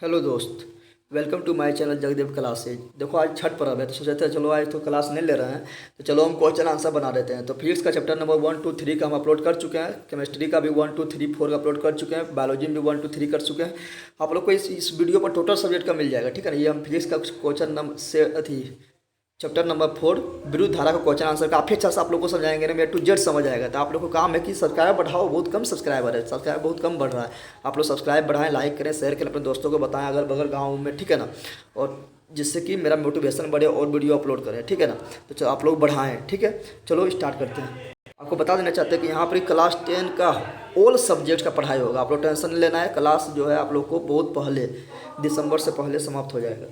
Hello दोस्त। Welcome to my channel Jagdev classes. देखो आज छठ पर्व है तो सोचे थे चलो आज तो क्लास नहीं ले रहे हैं तो चलो हम क्वेश्चन आंसर बना देते हैं। तो फिजिक्स का चैप्टर नंबर 1 2 3 का हम अपलोड कर चुके हैं। केमिस्ट्री का भी 1 2 3 4 का अपलोड कर चुके हैं। बायोलॉजी में भी 1 2 3 कर चुके हैं। आप लोग को इस वीडियो पर टोटल सब्जेक्ट का मिल जाएगा, ठीक है ना। ये हम फिजिक्स का क्वेश्चन नंबर से अथी चैप्टर नंबर 4 विद्युत धारा का क्वेश्चन आंसर काफ़ी अच्छा से आप लोग को समझाएंगे ना, मेरे टू जेड समझ आएगा। तो आप लोग को काम है कि सब्सक्राइब बढ़ाओ, बहुत कम सब्सक्राइबर है, सब्सक्राइब बहुत कम बढ़ रहा है। आप लोग सब्सक्राइब बढ़ाएं, लाइक करें, शेयर करें, अपने दोस्तों को बताएं अगल बगल गाँव में, ठीक है ना। और जिससे कि मेरा मोटिवेशन बढ़े और वीडियो अपलोड करें, ठीक है ना। तो चलो आप लोग बढ़ाएँ, ठीक है। चलो स्टार्ट करते हैं। आपको बता देना चाहते हैं कि यहाँ पर क्लास 10 का ऑल सब्जेक्ट्स का पढ़ाई होगा। आप लोग टेंशन नहीं लेना है, क्लास जो है आप लोग को बहुत पहले दिसंबर से पहले समाप्त हो जाएगा।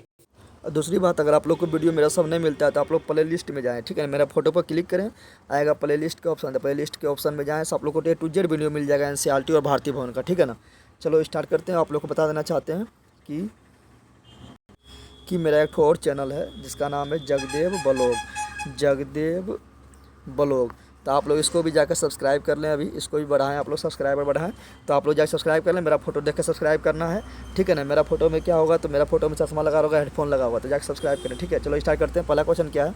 और दूसरी बात, अगर आप लोग को वीडियो मेरा सब नहीं मिलता है तो आप लोग प्ले लिस्ट में जाएँ, ठीक है। मेरा फोटो पर क्लिक करें, आएगा प्ले लिस्ट का ऑप्शन, तो प्ले लिस्ट के ऑप्शन में जाएँ, सब आप लोग को ए टू जेड वीडियो मिल जाएगा एनसीईआरटी और भारतीय भवन का, ठीक है ना। चलो स्टार्ट करते हैं। आप लोग को बता देना चाहते हैं कि मेरा एक और चैनल है जिसका नाम है जगदेव ब्लॉग। तो आप लोग इसको भी जाकर सब्सक्राइब कर लें, अभी इसको भी बढ़ाएं, आप लोग सब्सक्राइबर बढ़ाएं। तो आप लोग जाकर सब्सक्राइब कर लें, मेरा फोटो देख के सब्सक्राइब करना है, ठीक है ना। मेरा फोटो में क्या होगा, तो मेरा फोटो में चश्मा लगा होगा, हेडफोन लगा होगा, तो जाकर सब्सक्राइब करें, ठीक है। चलो स्टार्ट करते हैं। पहला क्वेश्चन क्या है।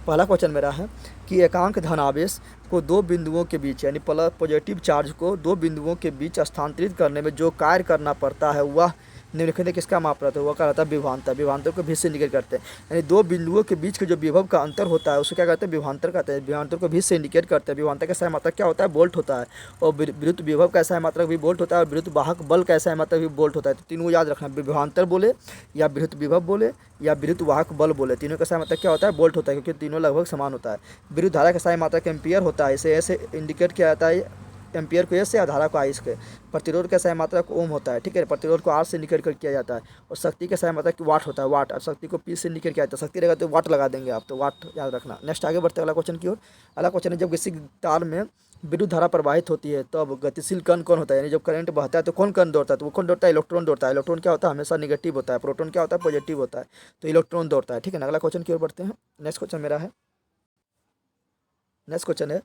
पहला क्वेश्चन मेरा है कि एकांक धनावेश को दो बिंदुओं के बीच यानी प्लस पॉजिटिव चार्ज को दो बिंदुओं के बीच स्थानांतरित करने में जो कार्य करना पड़ता है वह निम्नलिखित में किसका माप रहता है। वह क्या रहता है, विभवांतर। विभवांतर को भी से इंडिकेट करते हैं, यानी दो बिंदुओं के बीच के जो विभव का अंतर होता है उसको क्या कहते हैं, विभवांतर कहते हैं। विभवांतर को भी से इंडिकेट करते हैं। विभवांतर का सही मात्रक क्या होता है, वोल्ट होता है। और विद्युत विभव का सही मात्रक भी वोल्ट होता है, और विद्युत वाहक बल का सही मात्रक भी वोल्ट होता है। तो तीनों याद रखना, विभवांतर बोले या विद्युत विभव बोले या विद्युत वाहक बल बोले, तीनों का सही मात्रक क्या होता है, वोल्ट होता है, क्योंकि तीनों लगभग समान होता है। विद्युत धारा का सही मात्रक एम्पियर होता है, इसे ऐसे इंडिकेट किया जाता है, एम्पियर को एस से, धारा को आई के। प्रतिरोध का सही मात्रक ओम होता है, ठीक है। प्रतिरोध को आर से निकल कर किया जाता है। और शक्ति का सही मात्रक वाट होता है, वाट। और शक्ति को पी से निकल किया जाता है। शक्ति रहेगा तो वाट लगा देंगे आप, तो वाट याद रखना। नेक्स्ट आगे बढ़ते हैं अगला क्वेश्चन की ओर। अगला क्वेश्चन है, जब किसी तार में विद्युत धारा प्रवाहित होती है तब गतिशील कण कौन होता है, यानी जब करंट बहता है तो कौन कण दौड़ता है, तो वो कौन दौड़ता है, इलेक्ट्रॉन दौड़ता है। इलेक्ट्रॉन क्या होता है, हमेशा निगेटिव होता है। प्रोटॉन क्या होता है, पॉजिटिव होता है। तो इलेक्ट्रॉन दौड़ता है, ठीक है ना। अगला क्वेश्चन की ओर बढ़ते हैं। नेक्स्ट क्वेश्चन मेरा है, नेक्स्ट क्वेश्चन है,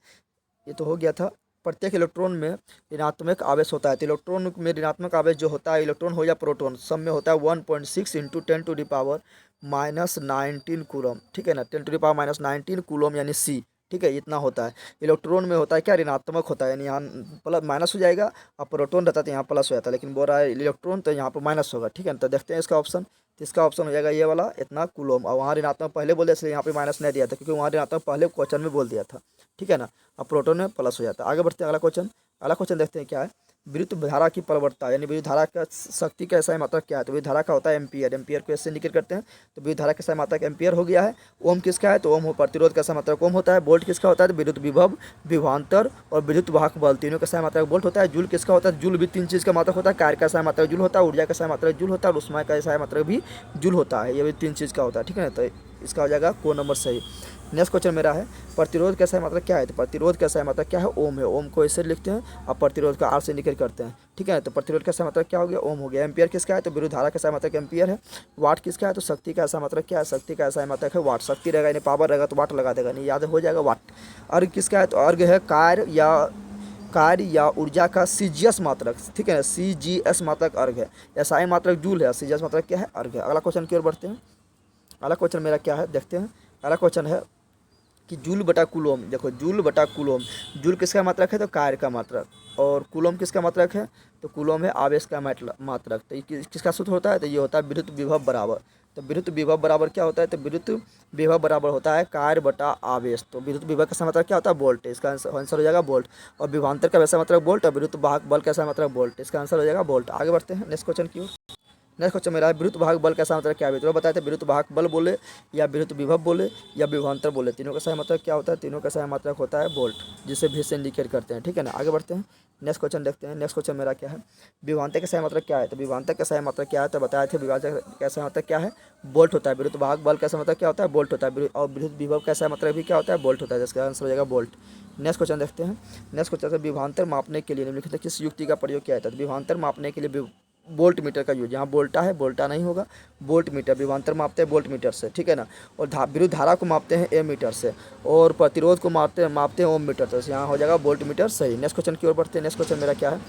ये तो हो गया था। प्रत्येक इलेक्ट्रॉन में ऋणात्मक आवेश होता है। तो इलेक्ट्रॉन में ऋणात्मक आवेश जो होता है, इलेक्ट्रॉन हो या प्रोटॉन, सब में होता है 1.6 × 10⁻⁻19 कूलम, ठीक है ना। 10⁻⁻19 कूलम यानी सी, ठीक है, इतना होता है। इलेक्ट्रॉन में होता है क्या, ऋणात्मक होता है, यानी यहाँ प्लस माइनस हो जाएगा। और प्रोटॉन रहता है तो यहाँ प्लस हो जाता है, लेकिन बोल रहा है इलेक्ट्रॉन तो यहाँ पर माइनस होगा, ठीक है ना। तो देखते हैं इसका ऑप्शन। तो इसका ऑप्शन हो जाएगा ये वाला, इतना कूलम। और वहाँ ऋणात्मक पहले बोले इसलिए यहाँ पे माइनस नहीं दिया था, क्योंकि वहाँ ऋणात्मक पहले क्वेश्चन में बोल दिया था, ठीक है ना। अब प्रोटॉन में प्लस हो जाता है। आगे बढ़ते हैं अगला क्वेश्चन। अगला क्वेश्चन देखते हैं क्या है। विद्युत धारा की प्रवणता यानी विद्युत धारा का शक्ति का सही मात्रक क्या है, तो विद्युत धारा का होता है एम्पियर। एम्पियर को इससे इंडिकेट करते हैं, तो विद्युत धारा का सही मात्रक एम्पियर हो गया है। ओम किसका है, तो ओम हो प्रतिरोध का सही मात्रक ओम होता है। वोल्ट किसका होता है, तो विद्युत विभव, विभवांतर और विद्युत वाहक बल, तीनों का सही मात्रक वोल्ट होता है। जूल किसका होता है, जूल भी तीन चीज़ का मात्रक होता है। कार्य का सही मात्रक जूल होता है, ऊर्जा का सही मात्रक जूल होता है, और उष्मा का सही मात्रक भी जूल होता है। ये भी तीन चीज़ का होता है, ठीक है ना। तो इसका हो जाएगा को नंबर सही। नेक्स्ट क्वेश्चन मेरा है, प्रतिरोध का सही मात्रक क्या है, तो प्रतिरोध का सही मात्रक क्या है, ओम है। ओम को ऐसे लिखते हैं, अब प्रतिरोध का आर से इंडिकेट करते हैं, ठीक है। तो प्रतिरोध का सही मात्रक क्या हो गया, ओम हो गया। एम्पियर किसका है, तो विद्युत धारा का सही मात्रक एम्पियर है। वाट किसका है, तो शक्ति का सही मात्रक क्या है, शक्ति का सही मात्रक है वाट। शक्ति रहेगा यानी पावर रहेगा तो वाट लगा देगा, नहीं याद हो जाएगा वाट। अर्घ किसका है, तो अर्घ है कार्य या ऊर्जा का सीजीएस मात्रक, ठीक है ना। सीजीएस मात्रक अर्घ है, एसआई मात्रक जूल है, सीजीएस मात्रक क्या है, अर्घ है। अगला क्वेश्चन की ओर बढ़ते हैं। अगला क्वेश्चन मेरा क्या है, देखते हैं। अगला क्वेश्चन है कि जूल बटा कूलोम। देखो जूल बटा कूलोम, जूल किसका मात्रक है, तो कार्य का मात्रक। और कूलोम किसका मात्रक है, तो कूलोम है आवेश का मात्रक। तो ये किसका सूत्र होता है, तो ये होता है विद्युत विभव बराबर। तो विद्युत विभव बराबर क्या होता है, तो विद्युत विभव बराबर होता है कार्य बटा आवेश। तो विद्युत विभव का सही मात्रक क्या होता है, वोल्ट। इसका आंसर हो जाएगा वोल्ट। और विभवांतर का वैसा मात्रक वोल्ट, और विद्युत वाहक बल का सही मात्रक वोल्ट। इसका आंसर हो जाएगा वोल्ट। आगे बढ़ते हैं नेक्स्ट क्वेश्चन की ओर। नेक्स्ट क्वेश्चन मेरा है, विद्युत वाहक बल का सही मात्रक क्या है। तो बताए थे विद्युत वाहक बल बोले या विद्युत विभव बोले या विभवांतर बोले, तीनों का सही मात्रक क्या होता है, तीनों का सही मात्रक होता है वोल्ट, जिसे भी से इंडिकेट करते हैं, ठीक है ना। आगे बढ़ते हैं नेक्स्ट क्वेश्चन देखते हैं। नेक्स्ट क्वेश्चन मेरा क्या है, विभवांतर का सही मात्रक क्या है, तो विभवांतर का सही मात्रक क्या है, तो बताए थे विभवांतर का सही मात्रक क्या है, वोल्ट होता है। विद्युत वाहक बल का सही मात्रक क्या होता है, वोल्ट होता है। और विद्युत विभव का सही मात्रक भी क्या होता है, वोल्ट होता है, जिसका आंसर हो जाएगा वोल्ट। नेक्स्ट क्वेश्चन देखते हैं। नेक्स्ट क्वेश्चन है, विभवांतर मापने के लिए निम्नलिखित किस युक्ति का प्रयोग किया जाता है। विभवांतर मापने के लिए वोल्ट मीटर का यूज, यहाँ वोल्टा है, वोल्टा नहीं होगा, वोल्ट मीटर। विभवांतर मापते हैं वोल्ट मीटर से, ठीक है ना। और विद्युत धारा को मापते हैं ए मीटर से, और प्रतिरोध को मापते हैं ओम मीटर से। यहाँ हो जाएगा वोल्ट मीटर सही। नेक्स्ट क्वेश्चन की ओर बढ़ते हैं। नेक्स्ट क्वेश्चन मेरा क्या है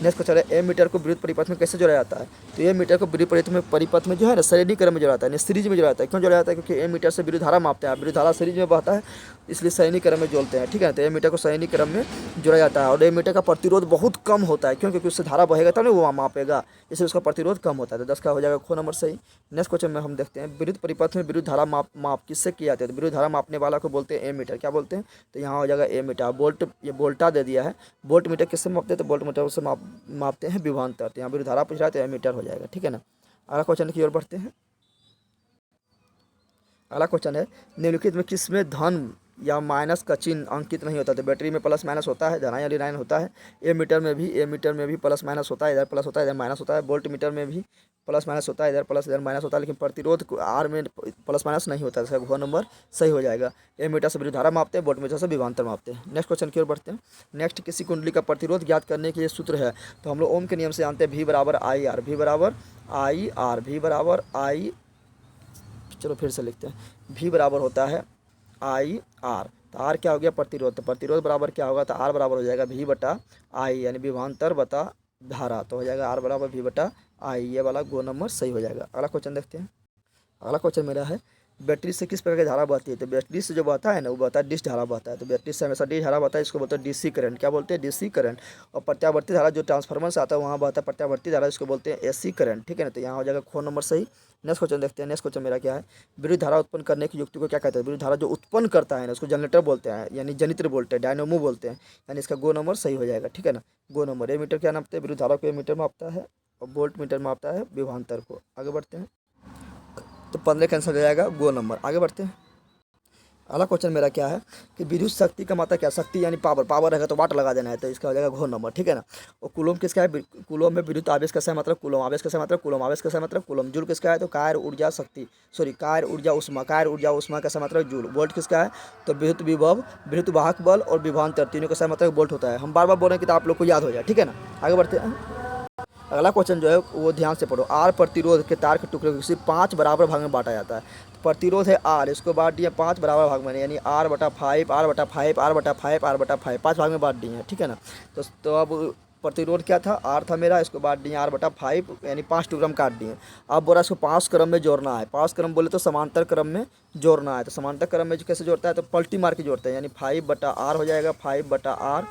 नेक्स्ट क्वेश्चन है ए मीटर को विद्युत परिपथ में कैसे जोड़ा जाता है। तो ए मीटर को विद्युत परिपथ में जो है ना श्रेणी क्रम में जोड़ा जाता है, सीरीज में जोड़ा जाता है। क्यों जोड़ा जाता है? क्योंकि ए मीटर से विद्युत धारा मापते हैं, विद्युत धारा सीरीज में बहता है, इसलिए श्रेणी क्रम में जोड़ते हैं, ठीक है। तो ए मीटर को श्रेणी क्रम में जोड़ा जाता है। और ए मीटर का प्रतिरोध बहुत कम होता है, क्यों? क्योंकि उससे धारा बहेगा तब ना वो मापेगा, इसलिए उसका प्रतिरोध कम होता है। तो 10 का हो जाएगा खो नंबर सही। नेक्स्ट क्वेश्चन में हम देखते हैं विद्युत परिपथ में विद्युत धारा माप किससे किया जाता है। तो विद्युत धारा मापने वाला को बोलते हैं ए मीटर। क्या बोलते हैं? तो यहाँ हो जाएगा ए मीटर। वोल्ट, ये वोल्टा दे दिया है, वोल्ट मीटर किससे मापते हैं? तो वोल्ट मीटर से मापते हैं विभवांतर। तो यहाँ विद्युत धारा पूछ रहा है तो ए मीटर हो जाएगा, ठीक है ना। अगला क्वेश्चन की ओर बढ़ते हैं। अगला क्वेश्चन है निम्नलिखित में किसमें धन या माइनस का चिन्ह अंकित नहीं होता। तो बैटरी में प्लस माइनस होता है, धनायन ऋणायन होता है। ए मीटर में भी प्लस माइनस होता है, इधर प्लस होता है इधर माइनस होता है। वोल्ट मीटर में भी प्लस माइनस होता है, इधर प्लस इधर माइनस होता है। लेकिन प्रतिरोध आर में प्लस माइनस नहीं होता है, इसका घ नंबर सही हो जाएगा। ए मीटर से विद्युत धारा मापते हैं, वोल्ट मीटर से विभवांतर मापते हैं। नेक्स्ट क्वेश्चन की ओर बढ़ते हैं। नेक्स्ट किसी कुंडली का प्रतिरोध ज्ञात करने के लिए सूत्र है। तो हम लोग ओम के नियम से जानते हैं, V बराबर आई आर, V बराबर आई आर, V बराबर आई, चलो फिर से लिखते हैं, V बराबर होता है आई आर। तो आर क्या हो गया? प्रतिरोध। तो प्रतिरोध बराबर क्या होगा? तो आर बराबर हो जाएगा V बटा आई, यानी विभवांतर बता धारा। तो हो जाएगा आर बराबर V बटा आई, ये वाला गो नंबर सही हो जाएगा। अगला क्वेश्चन देखते हैं। अगला क्वेश्चन मेरा है बैटरी से किस प्रकार की धारा बहती है। तो बैटरी से जो बहता है ना वो बहता है डिश धारा बहता है। तो बैटरी से हमेशा डिश धारा बहता है, इसको बोलते हैं डीसी करंट। क्या बोलते हैं? DC current. और प्रत्यावर्ती धारा जो ट्रांसफार्मर से आता है वहाँ बहता है प्रत्यावर्ती धारा, इसको बोलते हैं एसी करंट, ठीक है ना। तो यहाँ हो जाएगा खो नंबर सही। नेक्स्ट क्वेश्चन देखते हैं। नेक्स्ट क्वेश्चन मेरा क्या है विद्युत धारा उत्पन्न करने की युक्ति को क्या कहते हैं। विद्युत धारा जो उत्पन्न करता है ना उसको जनरेटर बोलते हैं, यानी जनित्र बोलते हैं, डायनोमो बोलते हैं, यानी इसका गो नंबर सही हो जाएगा, ठीक है ना। गो नंबर। ए मीटर क्या नापते हैं? विद्युत धारा को ए मीटर मापता है और वोल्ट मीटर मापता है विभवांतर को। आगे बढ़ते हैं। तो 15 कैंसिल हो जाएगा, गो नंबर। आगे बढ़ते हैं। अगला क्वेश्चन मेरा क्या है कि विद्युत शक्ति का मात्रा क्या? शक्ति यानी पावर, पावर रहेगा तो वाट लगा देना है, तो इसका हो जाएगा घो नंबर, ठीक है ना। और कूलम किसका है? कूलम में विद्युत आवेश कैसा है मतलब कूलम, आवेश कैसा मतलब कूलम, आवेश कैसा मतलब कूलम। जूल किसका है? तो कार्य ऊर्जा शक्ति, सॉरी कार्य ऊर्जा उष्मा, कार्य ऊर्जा उष्मा कैसा मतलब जूल। वोल्ट किसका है? तो विद्युत विभव, विद्युत वाहक बल और विभवांतर तीनों कैसा मतलब वोल्ट होता है। हम बार बार बोल रहे हैं कि आप लोग को याद हो जाए, ठीक है ना। आगे बढ़ते हैं। अगला क्वेश्चन जो है वो ध्यान से पढ़ो। आर प्रतिरोध के तार के टुकड़े को सिर्फ 5 बराबर भाग में बांटा जाता है। तो प्रतिरोध है आर, इसको बांट दिया 5 बराबर भाग में, यानी R बटा 5, R बटा 5, R बटा 5, R बटा 5, 5 भाग में बांट दिए हैं, ठीक है ना। तो अब प्रतिरोध क्या था? आर था मेरा, इसको बांट दिए R बटा 5, यानी 5 टुकड़ा में काट दिए। अब बोला इसको 5 क्रम में जोड़ना है। 5 क्रम बोले तो समांतर क्रम में जोड़ना है। तो समांतर क्रम में कैसे जोड़ता है? तो पलटी मार के जोड़ते हैं, यानी 5 बटा R हो जाएगा, 5 बटा R,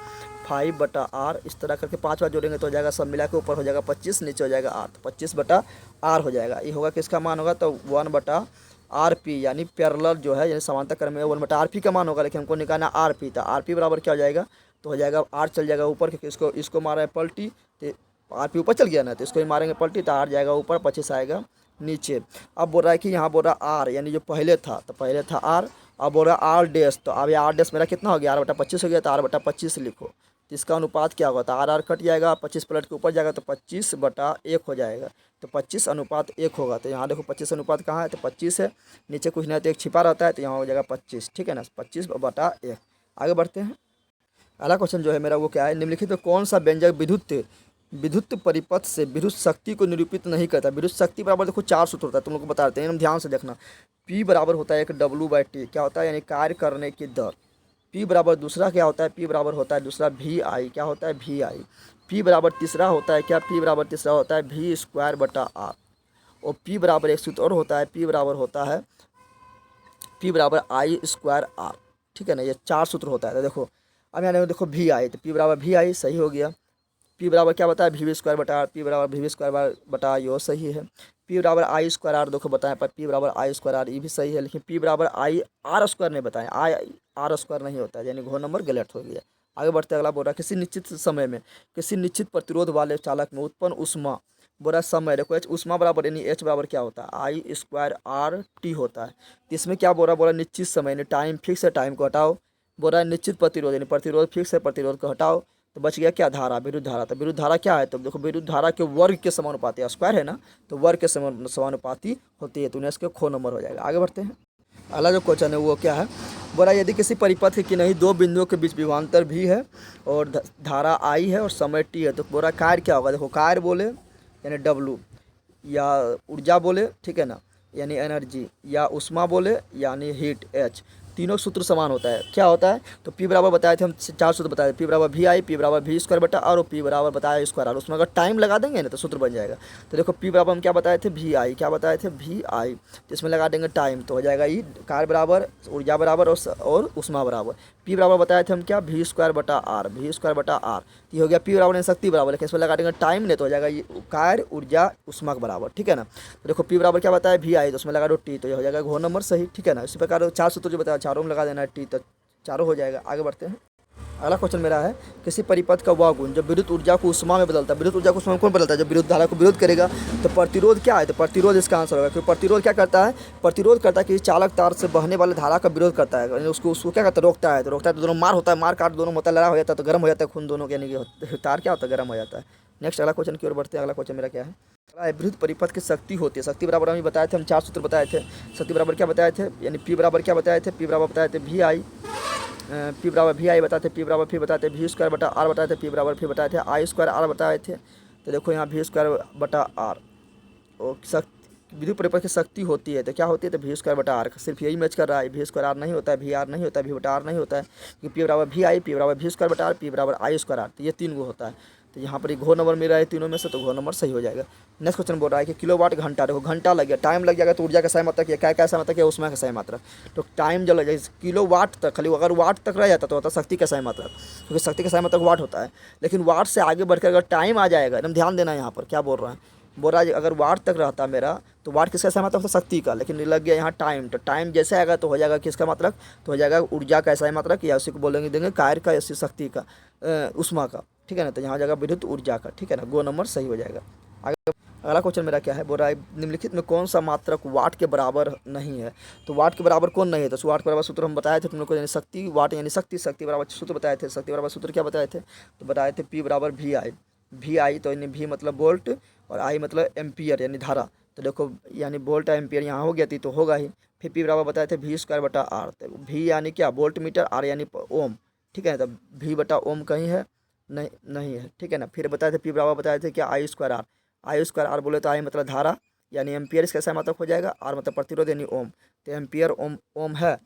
5 बटा R, इस तरह करके 5 बार जोड़ेंगे तो हो जाएगा, सब मिला के ऊपर हो जाएगा 25, नीचे हो जाएगा R, तो 25 बटा R हो जाएगा। ये होगा किसका मान होगा? तो 1 बटा RP, यानी पैरेलल जो है यानी समांतर क्रम में 1 बटा RP का मान होगा, लेकिन हमको निकालना RP था। RP बराबर क्या हो जाएगा? तो हो जाएगा R चल जाएगा ऊपर, क्योंकि इसको मारा है पलटी, तो RP ऊपर चल गया ना, तो इसको ही मारेंगे पलटी तो R जाएगा ऊपर, 25 आएगा नीचे। अब बोल रहा है कि यहाँ बोल रहा R, यानी जो पहले था तो पहले था R, अब बोल रहा R डैश, तो अब ये R डैश मेरा कितना हो गया? R बटा 25 हो गया, तो R बटा 25 लिखो। तो इसका अनुपात क्या होगा? तो R कट जाएगा, 25 पलट के ऊपर जाएगा तो 25 बटा 1 हो जाएगा, तो 25 अनुपात 1 होगा। तो यहाँ देखो 25 अनुपात कहाँ है? तो 25 है, नीचे कुछ नहीं तो 1 छिपा रहता है, तो यहाँ हो जाएगा 25, ठीक है ना, 25 बटा 1। आगे बढ़ते हैं। अगला क्वेश्चन जो है मेरा वो क्या है निम्नलिखित में कौन सा व्यंजक विद्युत परिपथ से विद्युत शक्ति को निरूपित नहीं करता। विद्युत शक्ति बराबर देखो 4 सूत्र होता है, तुम लोग को बता देते हैं, हम ध्यान से देखना। P बराबर होता है एक W/T, क्या होता है? यानी कार्य करने की दर। P बराबर दूसरा क्या होता है? P बराबर होता है दूसरा VI, क्या होता है? VI। P बराबर तीसरा होता है क्या? P बराबर तीसरा होता है V² बटा R। और P बराबर एक सूत्र और होता है, P बराबर होता है P बराबर I²R, ठीक है ना। ये 4 सूत्र होता है। तो देखो अब यहाँ देखो VI, तो P बराबर VI सही हो गया। P बराबर क्या बताया? VV² बटा R, P बराबर VV² बटा यो सही है। P बराबर I²R देखो बताएं, पर P बराबर I²R ये भी सही है, लेकिन P बराबर IR² नहीं बताएं, IR² नहीं होता है, यानी घो नंबर गलत हो गया। आगे बढ़ते अगला बोल रहा है किसी निश्चित समय में किसी निश्चित प्रतिरोध वाले चालक में उत्पन्न उष्मा, बोल रहा समय देखो H उष्मा बराबर यानी H बराबर क्या होता है? I²RT होता है। तो इसमें क्या बोल रहा है? निश्चित समय यानी टाइम फिक्स है, टाइम को हटाओ। बोल रहा है निश्चित प्रतिरोध यानी प्रतिरोध फिक्स है, प्रतिरोध को हटाओ, तो बच गया क्या? धारा, विद्युत धारा। तो विद्युत धारा क्या है? तो देखो विद्युत धारा के वर्ग के समानुपाती, स्क्वायर है ना, तो वर्ग के समानुपाती होती है, तो इसके खो नंबर हो जाएगा। आगे बढ़ते हैं। अगला जो क्वेश्चन है वो क्या है? बोला यदि किसी परिपथ की नहीं 2 बिंदुओं के बीच विभवांतर भी है और धारा I है और समय T है, तो बोला कार्य क्या होगा? देखो कार्य बोले यानी W, या ऊर्जा बोले, ठीक है ना, यानी एनर्जी, या उष्मा बोले यानी हीट H। तीनों सूत्र समान होता है। क्या होता है? तो पी बराबर बताए थे हम, 4 सूत्र बताए थे, पी बराबर वी आई, पी बराबर वी स्क्वायर बटा आर, और पी बराबर बताया स्क्वायर आर। उसमें अगर टाइम लगा देंगे ना तो सूत्र बन जाएगा। तो देखो पी बराबर हम क्या बताए थे? वी आई। क्या बताए थे? वी आई। तो इसमें लगा देंगे टाइम, तो हो जाएगा ई कार्य बराबर ऊर्जा बराबर और उष्मा बराबर। पी बराबर बताए थे हम क्या? वी स्क्वायर बटा आर, वी स्क्वायर बटा आर। ये हो गया पी बराबर यानी शक्ति बराबर, लेकिन इसमें लगा देंगे टाइम ने, तो हो जाएगा ये कार्य ऊर्जा उष्मा के बराबर। ठीक है ना? तो देखो पी बराबर क्या बताया? वी आई, तो उसमें लगा दो टी, तो ये हो जाएगा घोर नंबर सही। ठीक है ना? इसी प्रकार 4 सूत्र जो बताया चारों में लगा देना है टी, तो चारों हो जाएगा। आगे बढ़ते हैं। अगला क्वेश्चन मेरा है, किसी परिपथ का वह गुण जब विद्युत ऊर्जा को उष्मा में बदलता है। विद्युत ऊर्जा को उष्मा में कौन बदलता है? जब विद्युत धारा को विरोध करेगा। तो प्रतिरोध क्या है? तो प्रतिरोध इसका आंसर होगा, क्योंकि प्रतिरोध क्या करता है? प्रतिरोध करता है कि चालक तार से बहने वाले धारा का विरोध करता है, यानी उसको क्या करता है? रोकता है। तो रोकता है तो दोनों मार होता है, मार काट दोनों होता है, लड़ा हो जाता है, तो गर्म हो जाता है खून दोनों, यानी कि तार क्या होता है? गर्म हो जाता है। नेक्स्ट अगला क्वेश्चन की ओर बढ़ते हैं। अगला क्वेश्चन मेरा क्या है? विद्युत परिपथ की शक्ति होती है। शक्ति बराबर हम बताए थे, हम 4 सूत्र बताए थे। शक्ति बराबर क्या बताए थे? यानी पी बराबर क्या बताए थे? पी बराबर बताए थे वी आई, पी बराबर वी आई बताए थे, पी बराबर फिर बताए थे वी स्क्वायर बटा आर बताए थे, पी बराबर फिर बताए थे आई स्क्वायर आर बताए थे। तो देखो यहाँ वी स्क्वायर बटा आर और शक्ति, विद्युत परिपथ की शक्ति होती है तो क्या होती है? तो वी स्क्वायर बटा आर। सिर्फ यही मैच कर रहा है, वी स्क्वायर आर नहीं होता है, वी आर नहीं होता है, वी बटा आर नहीं होता है, क्योंकि पी बराबर वी आई, पी बराबर वी स्क्वायर बटा आर, पी बराबर आई स्क्वायर आर। तो ये 3 गो होता है। तो यहाँ पर घोर नंबर मिल रहा है तीनों में से, तो घोर नंबर सही हो जाएगा। नेक्स्ट क्वेश्चन बोल रहा है कि किलोवाट घंटा। देखो घंटा लग गया, टाइम लग जाएगा, तो ऊर्जा का सही मात्रक क्या क्या सही मात्रक है? उसमें का सही मात्रक। तो टाइम जब लग जाए किलोवाट तक, खाली अगर वाट तक रह जाता तो होता शक्ति का सही मात्रक, क्योंकि शक्ति का सही मात्रक वाट होता है। लेकिन वाट से आगे बढ़कर अगर टाइम आ जाएगा, एकदम ध्यान देना यहाँ पर क्या बोल रहा है। बोल रहा है अगर वाट तक रहता मेरा तो वाट किसका सही मात्रक होता? शक्ति का। लेकिन लग गया यहाँ टाइम, तो टाइम जैसे आएगा तो हो जाएगा किसका मात्रक? तो हो जाएगा ऊर्जा का सही मात्रक, या उसी को बोलेंगे देंगे कार्य का, या शक्ति का, उष्मा का। ठीक है ना? तो यहाँ जाएगा विद्युत ऊर्जा का। ठीक है ना? गो नंबर सही हो जाएगा। आगे अगला क्वेश्चन मेरा क्या है? बोल रहा है निम्नलिखित में कौन सा मात्रक वाट के बराबर नहीं है? तो वाट के बराबर कौन नहीं है? तो वाट के बराबर सूत्र हम बताए थे तुम लोग को, यानी शक्ति, वाट यानी शक्ति, शक्ति बराबर सूत्र बताए थे। शक्ति बराबर सूत्र क्या बताए थे? तो बताए थे पी बराबर वी आई। वी आई तो यानी वी मतलब वोल्ट और आई मतलब एम्पियर यानी धारा। तो देखो यानी वोल्ट एम्पियर यहाँ हो गया थी तो होगा ही। फिर पी बराबर बताए थे वी स्क्वायर बटा आर। तो वी यानी क्या? वोल्ट मीटर, आर यानी ओम। ठीक है? तो वी बटा ओम कहीं है? नहीं, नहीं है। ठीक है ना? फिर बताए थे पी बराबर बताए थे क्या? I square R. I square R बोले तो आई मतलब धारा यानी एम्पियर, इसका सही मात्रक हो जाएगा। आर मतलब प्रतिरोध यानी ओम। तो एम्पियर ओम, ओम है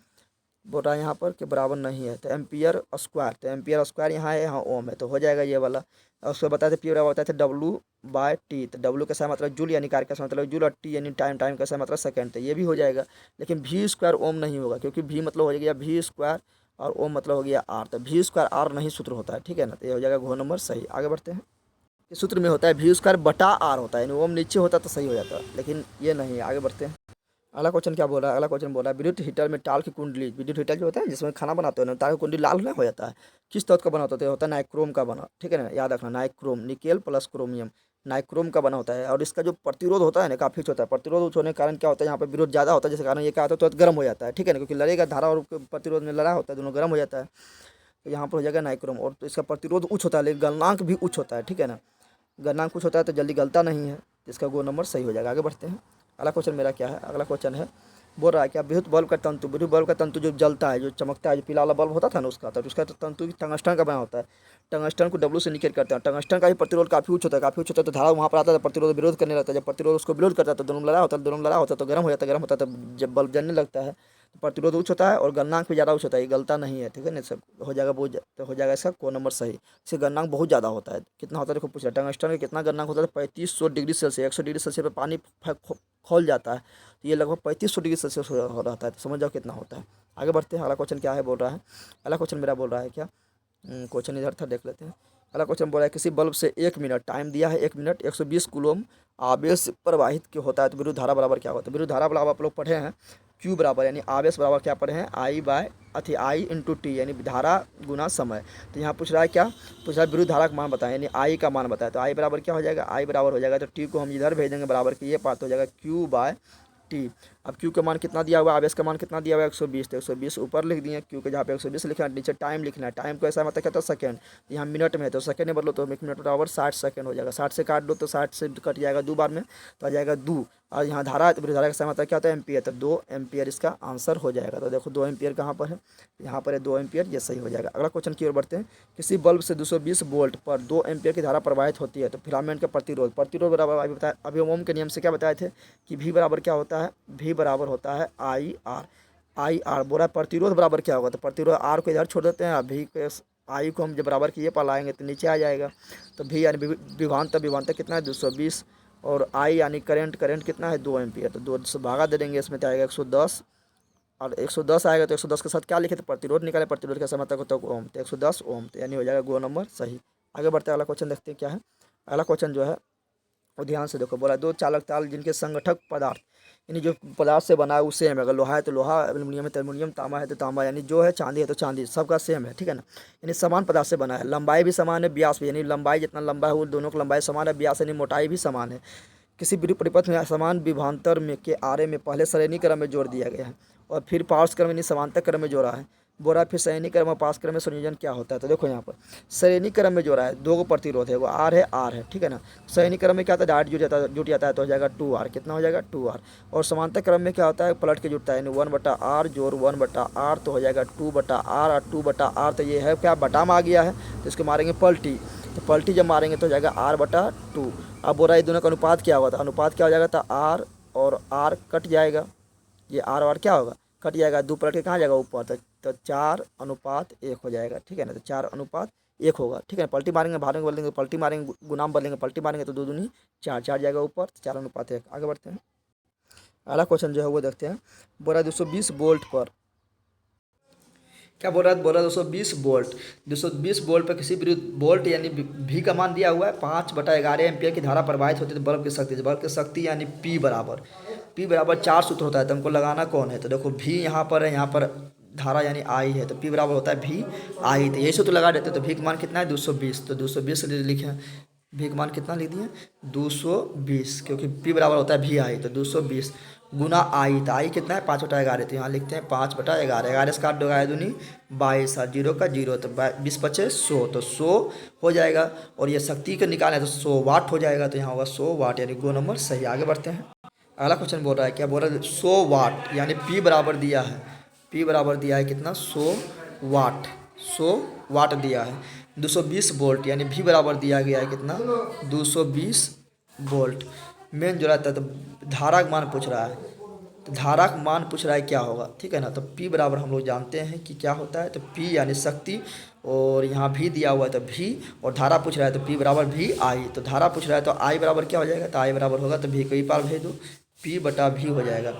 बोल रहा है यहाँ पर कि बराबर नहीं है। तो एम्पियर स्क्वायर, तो एम्पियर स्क्वायर यहाँ है, यहाँ ओम है, तो हो जाएगा ये वाला। और उसको बताए थे पी बराबर बताए थे डब्लू बाय टी। तो डब्लू का सही मतलब जूल यानी कार्य का सही मतलब जूल, और टी यानी टाइम, टाइम का सही मतलब सेकंड। तो ये भी हो जाएगा। लेकिन वी स्क्वायर ओम नहीं होगा, क्योंकि वी मतलब हो जाएगा वी स्क्वायर और ओम मतलब हो गया आर। तो वी स्क्वायर आर नहीं सूत्र होता है। ठीक है ना? तो ये हो जाएगा घोर नंबर सही। आगे बढ़ते हैं। इस सूत्र में होता है वी स्क्वायर बटा आर होता है, यानी ओम नीचे होता तो सही हो जाता, लेकिन ये नहीं है। आगे बढ़ते हैं। अगला क्वेश्चन क्या बोल रहा है? अगला क्वेश्चन बोल रहा है विद्युत हीटर में टाल की कुंडली, विद्युत हीटर जो होता है जिसमें खाना बनाते हो ना, तार की कुंडली लाल ना हो जाता है, किस तत्व का बना होता है? होता है नाइक्रोम का बना। ठीक है ना? याद रखना, nichrome, nickel plus chromium, nichrome का बना होता है। और इसका जो प्रतिरोध होता है ना काफी उच्च होता है। प्रतिरोध उच्च होने के कारण क्या होता है? यहाँ पर विरोध ज़्यादा होता है, जिसके कारण ये क्या होता है? तुरंत गर्म हो जाता है। ठीक है ना? क्योंकि लड़ेगा, धारा और प्रतिरोध में लड़ा होता है, दोनों गर्म हो जाता है। तो यहाँ पर हो जाएगा नाइक्रोम। और तो इसका प्रतिरोध उच्च होता है, लेकिन गलनांक भी उच्च होता है। ठीक है ना? गलनांक कुछ होता है तो जल्दी गलता नहीं है, इसका गो नंबर सही हो जाएगा। आगे बढ़ते हैं। अगला क्वेश्चन मेरा क्या है? अगला क्वेश्चन है बोल रहा है क्या विद्युत बल्ब का तंतु, विद्युत बल्ब का तंतु जो जलता है, जो चमकता है, जो पीला वाला बल्ब होता था ना उसका, तो उसका तो तंतु टंगस्टन का बना होता है। टंगस्टन को डब्लू से निकेल करते हैं। टंगस्टन का भी प्रतिरोध काफी उच्च होता है, काफी उच्च होता है, तो धारा वहाँ पर आता है, प्रतिरोध विरोध करने लगता है। जब प्रतिरोध उसको विरोध करता है तो दोनों लड़ा होता है, दोनों लड़ा होता है तो गर्म हो जाता है, गर्म होता है तो जब बल्ब जलने लगता है तो प्रतिरोध उच्च होता है और गलनांक भी ज़्यादा उच्च होता है, ये गलता नहीं है। ठीक है ना? सब हो जाएगा, बहुत तो हो जाएगा इसका को नंबर सही। इससे गलनांक बहुत ज़्यादा होता है। कितना होता है देखो पूछ रहा है, टंगस्टन का कितना गलनांक होता है? 3500 डिग्री सेल्सियस, 100 डिग्री सेल्सियस पर पानी खोल जाता है, तो ये लगभग 3500 डिग्री सेल्सियस हो रहता है। तो समझ जाओ कितना होता है। आगे बढ़ते हैं। अगला क्वेश्चन क्या है बोल रहा है? अगला क्वेश्चन मेरा बोल रहा है क्या? क्वेश्चन इधर था, देख लेते हैं। अगला क्वेश्चन बोल रहा है किसी बल्ब से 1 मिनट, टाइम दिया है 1 मिनट, 120 कूलम आवेश प्रवाहित क्यों होता है? तो विद्युत धारा बराबर क्या होता है? विद्युत धारा बराबर आप लोग पढ़े हैं क्यू बराबर, यानी आवेश बराबर क्या पढ़े हैं? आई बाय आई इंटू टी, यानी धारा गुना समय। तो यहाँ पूछ रहा है क्या? पूछ रहा है विद्युत धारा का मान बताएं, यानी आई का मान बताए। तो आई बराबर क्या हो जाएगा? आई बराबर हो जाएगा, तो टी को हम इधर भेज देंगे बराबर की, ये पार्ट हो जाएगा क्यू बाय टी। अब क्यू का मान कितना दिया हुआ है? आवेश का मान कितना दिया हुआ है? 120। तो 120 ऊपर लिख दिए, क्यू के जहाँ पे 120 लिखना है, नीचे टाइम लिखना है। टाइम को ऐसा मतलब क्या था? सेकंड। यहाँ मिनट में है तो सेकंड में बदलो, तो 1 मिनट बराबर 60 सेकंड हो जाएगा। 60 से काट दो तो 60 से कट जाएगा 2 बार में, तो आ जाएगा 2। और यहाँ धारा, धारा का सही मतलब क्या होता है? एम्पियर। तो 2 एम्पियर इसका आंसर हो जाएगा। तो देखो 2 एम्पियर कहाँ पर है? यहाँ पर है 2 एम्पियर, ये सही हो जाएगा। अगला क्वेश्चन की ओर बढ़ते हैं। किसी बल्ब से 220 वोल्ट पर 2 एम्पियर की धारा प्रवाहित होती है, तो फिलामेंट का प्रतिरोध, प्रतिरोध बराबर अभी ओम के नियम से क्या बताए थे कि भी बराबर क्या होता है? भी बराबर होता है आई आर। आई आर बोल रहा है प्रतिरोध बराबर क्या होगा, तो प्रतिरोध आर को इधर छोड़ देते हैं, अभी आई को हम जब बराबर किए पर लाएंगे तो नीचे आ जाएगा। तो भी यानी विभवांतर विभवांतर कितना है 220, और आई यानी करंट करंट कितना है 2 एम्पियर, तो 2 से भागा दे देंगे, इसमें तो आएगा 110, और 110 आएगा तो 110 के साथ क्या लिखे, तो प्रतिरोध निकाले, प्रतिरोध के समय तक तो ओम, तो 110 ओम, तो यानी हो जाएगा गो नंबर सही। आगे बढ़ते हैं, अगला क्वेश्चन देखते हैं क्या है। अगला क्वेश्चन जो है वो ध्यान से देखो, बोला दो चालक ताल जिनके संगठक पदार्थ यानी जो पदार्थ से बना है वो सेम है, अगर लोहा है तो लोहा, एल्यूमिनियम है तो एल्यूमिनियम, तांबा है तो तांबा, यानी जो है चांदी है तो चांदी, सबका सेम है, ठीक है ना। यानी समान पदार्थ से बना है, लंबाई भी समान है, व्यास भी, यानी लंबाई जितना लंबा है वो दोनों की लंबाई समान है, व्यास यानी मोटाई भी समान है। किसी भी परिपथ में समान विभवांतर में के आरे में पहले श्रेणी क्रम में जोड़ दिया गया है और फिर पार्श्व क्रम यानी समांतर क्रम में जोड़ा है। बोरा फिर श्रेणी क्रम और पार्श्व क्रम में संयोजन क्या होता है, तो देखो यहाँ पर श्रेणी क्रम में जोड़ा है, दो को प्रतिरोध है, वो आर है, ठीक है ना। श्रेणी क्रम में क्या होता है, डायरेक्ट जुट जाता है तो हो जाएगा 2R, कितना हो जाएगा 2R। और समांतर क्रम में क्या होता है, पलट के जुटता है, यानी 1/R जोड़ 1/R तो हो जाएगा 2/R, और 2/R तो ये है क्या बटा में आ गया है, तो इसको मारेंगे पलटी, तो पलटी जब मारेंगे तो हो जाएगा R/2। अब बोल रहा है दोनों का अनुपात क्या होगा, तो अनुपात क्या हो जाएगा, तो R और R कट जाएगा, ये R और R क्या होगा, कट जाएगा, 2 पलट के कहाँ जाएगा ऊपर, तो 4:1 हो जाएगा, ठीक है ना, तो 4:1 होगा, ठीक है। पलटी मारेंगे भाग में बदलेंगे, पलटी मारेंगे गुना में बदलेंगे, पलटी मारेंगे तो 2 दूनी 4, 4 जाएगा ऊपर, 4:1। आगे बढ़ते हैं, अगला क्वेश्चन जो है वो देखते हैं। बोला 220 वोल्ट पर क्या बोल रहा है, बोला 220 वोल्ट पर किसी विद्युत वोल्ट यानी भी का मान दिया हुआ है, 5/11 एम्पियर की धारा प्रवाहित होती है, तो बल्ब की शक्ति यानी P बराबर 4 सूत्र होता है, तो हमको लगाना कौन है, तो देखो भी यहाँ पर है, यहाँ पर धारा यानी आई है, तो P बराबर होता है भी आई, तो यही सूत्र लगा देते, तो भी का मान कितना है 220, तो 220 लिखे, भी का मान कितना लिख दिए 220, क्योंकि P बराबर होता है भी आई, तो 220 गुना आई, तो आई कितना है 5/11, तो यहाँ लिखते हैं 5/11, 11 से काट दो, 11 दूनी 22, और 0 का 0, तो 20 पचे 100, तो 100 हो जाएगा, और ये शक्ति को निकालें तो 100 वाट हो जाएगा, तो यहाँ होगा 100 वाट, यानी गो नंबर सही। आगे बढ़ते हैं, अगला क्वेश्चन बोल रहा है, क्या बोल रहा है 100 वाट, यानी P बराबर दिया है, P बराबर दिया है कितना 100 वाट दिया है, 220 वोल्ट यानी V बराबर दिया गया है कितना 220 वोल्ट। मेन जो रहता है तो धारा का मान पूछ रहा है, तो धारा का मान पूछ रहा है क्या होगा, ठीक है ना। तो P बराबर हम लोग जानते हैं कि क्या होता है, तो P यानी शक्ति, और यहाँ भी दिया हुआ है तो भी, और धारा पूछ रहा है तो P बराबर भी आई, तो धारा पूछ रहा है तो I बराबर क्या हो जाएगा, तो I बराबर होगा तो भी को ही पार भेज दो, P/V हो जाएगा।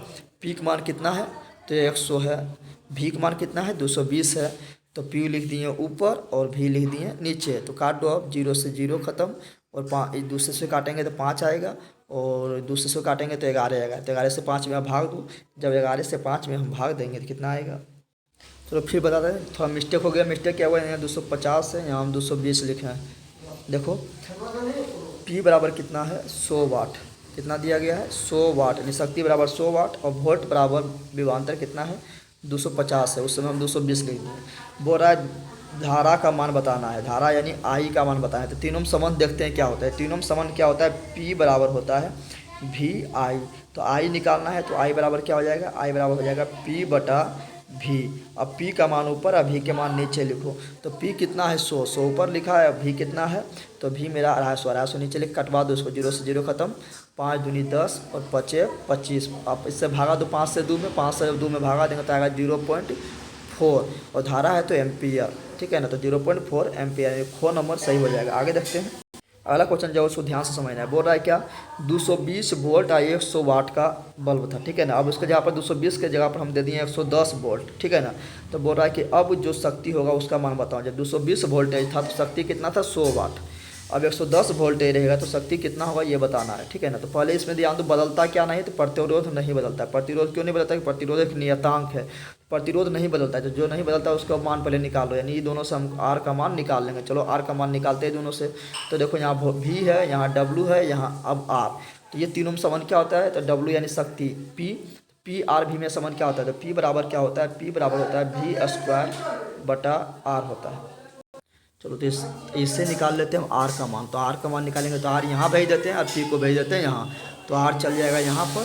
P का मान कितना है, तो 100 है, V का मान कितना है 220 है, तो P लिख दिए ऊपर और V लिख दिए नीचे, तो काट दो, अब 0 से 0 खत्म, और 5 दूसरे से काटेंगे तो 5 आएगा, और दूसरे से काटेंगे तो 11 आएगा, तो 11 से 5 में भाग दो, जब 11 से 5 में हम भाग देंगे तो कितना आएगा। चलो फिर बता दें, थोड़ा मिस्टेक हो गया, मिस्टेक क्या हुआ है, यहाँ 250 है, यहाँ हम 220 लिखे हैं। देखो P बराबर कितना है 100 वाट, कितना दिया गया है 100 वाट, यानी शक्ति बराबर 100 वाट, और वोल्ट बराबर विभवांतर कितना है 250 है, उस समय हम 220 लिख देंगे। बोल रहा है धारा का मान बताना है, धारा यानी आई का मान बताना है, तो तीनों में संबंध देखते हैं क्या होता है। तीनों में संबंध क्या होता है, P बराबर होता है भी आई, तो आई निकालना है, तो आई बराबर क्या हो जाएगा, आई बराबर हो जाएगा P/V। अब P का मान ऊपर और V के मान नीचे लिखो, तो P कितना है 100 ऊपर लिखा है, V कितना है, तो V मेरा 250 नीचे लिख, कटवा दो इसको, 0 से 0 खत्म, 5 दूनी 10 और 5 25, आप इससे भागा दो 5 से 2 में, 5 से 2 में भागा देंगे तो आएगा 0.4, और धारा है तो एम्पियर, ठीक है ना, तो 0.4 एम्पियर, खो नंबर सही हो जाएगा। आगे देखते हैं, अगला क्वेश्चन जो उसको ध्यान से समझना है। बोल रहा है क्या 220 वोल्ट और 100 वाट का बल्ब था, ठीक है ना। अब उसके जगह पर 220 के जगह पर हम दे दिए 110 वोल्ट, ठीक है ना। तो बोल रहा है कि अब जो शक्ति होगा उसका मान बताओ। जब 220 वोल्टेज था तो शक्ति कितना था 100 वाट, अब 110 वोल्टेज रहेगा तो शक्ति कितना होगा ये बताना है, ठीक है ना। तो पहले इसमें ध्यान तो बदलता क्या नहीं, तो प्रतिरोध नहीं बदलता है। प्रतिरोध क्यों नहीं बदलता है, प्रतिरोध एक नियतांक है, प्रतिरोध नहीं बदलता है, तो जो नहीं बदलता है उसका मान पहले निकालो, यानी ये दोनों से हम आर का मान निकाल लेंगे। चलो आर का मान निकालते हैं दोनों से, तो देखो यहाँ भी है, यहाँ डब्लू है, यहाँ अब आर, तो ये तीनों में संबंध क्या होता है, तो डब्लू यानी शक्ति, पी आर भी में संबंध क्या होता है, तो पी बराबर क्या होता है, पी बराबर होता है V²/R होता है। चलो तो इससे निकाल लेते हैं हम आर का मान, तो आर का मान निकालेंगे तो आर यहाँ भेज देते हैं और पी को भेज देते हैं यहाँ, तो आर चल जाएगा यहाँ पर,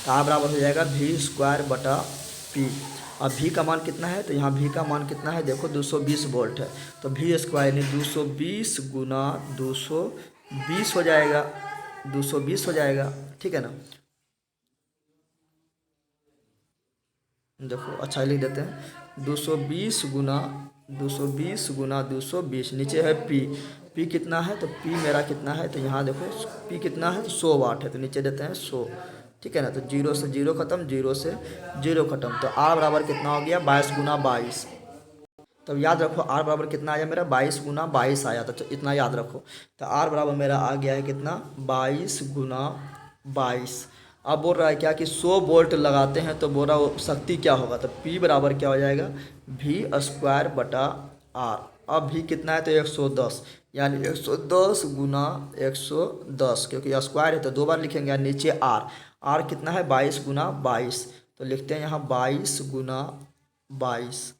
तो आर बराबर हो जाएगा V²/P। अब V का मान कितना है, तो यहाँ V का मान कितना है, देखो 220 वोल्ट है, तो V² यानी 220 गुना 220 हो जाएगा, 220 हो जाएगा, ठीक है ना। देखो अच्छा लिख देते हैं, 220 नीचे है पी। पी कितना है, तो पी मेरा कितना है, तो यहाँ देखो पी कितना है, तो 100 वाट है, तो नीचे देते हैं 100। ठीक है ना, तो जीरो से जीरो खत्म, जीरो से जीरो खत्म, तो आर बराबर कितना हो गया, 22 × 22। तब याद रखो आर बराबर कितना आया मेरा, 22 × 22 आया था, तो इतना याद रखो। तो आर बराबर मेरा आ गया है कितना, 22 × 22। अब बोल रहा है क्या कि 100 वोल्ट लगाते हैं तो बोल रहा वो शक्ति क्या होगा, तो पी बराबर क्या हो जाएगा, V² / अब भी कितना है, तो 110, यानी 110 × 110, क्योंकि स्क्वायर है तो 2 बार लिखेंगे। यानी नीचे आर, आर कितना है, 22 × 22, तो लिखते हैं यहाँ 22 × 22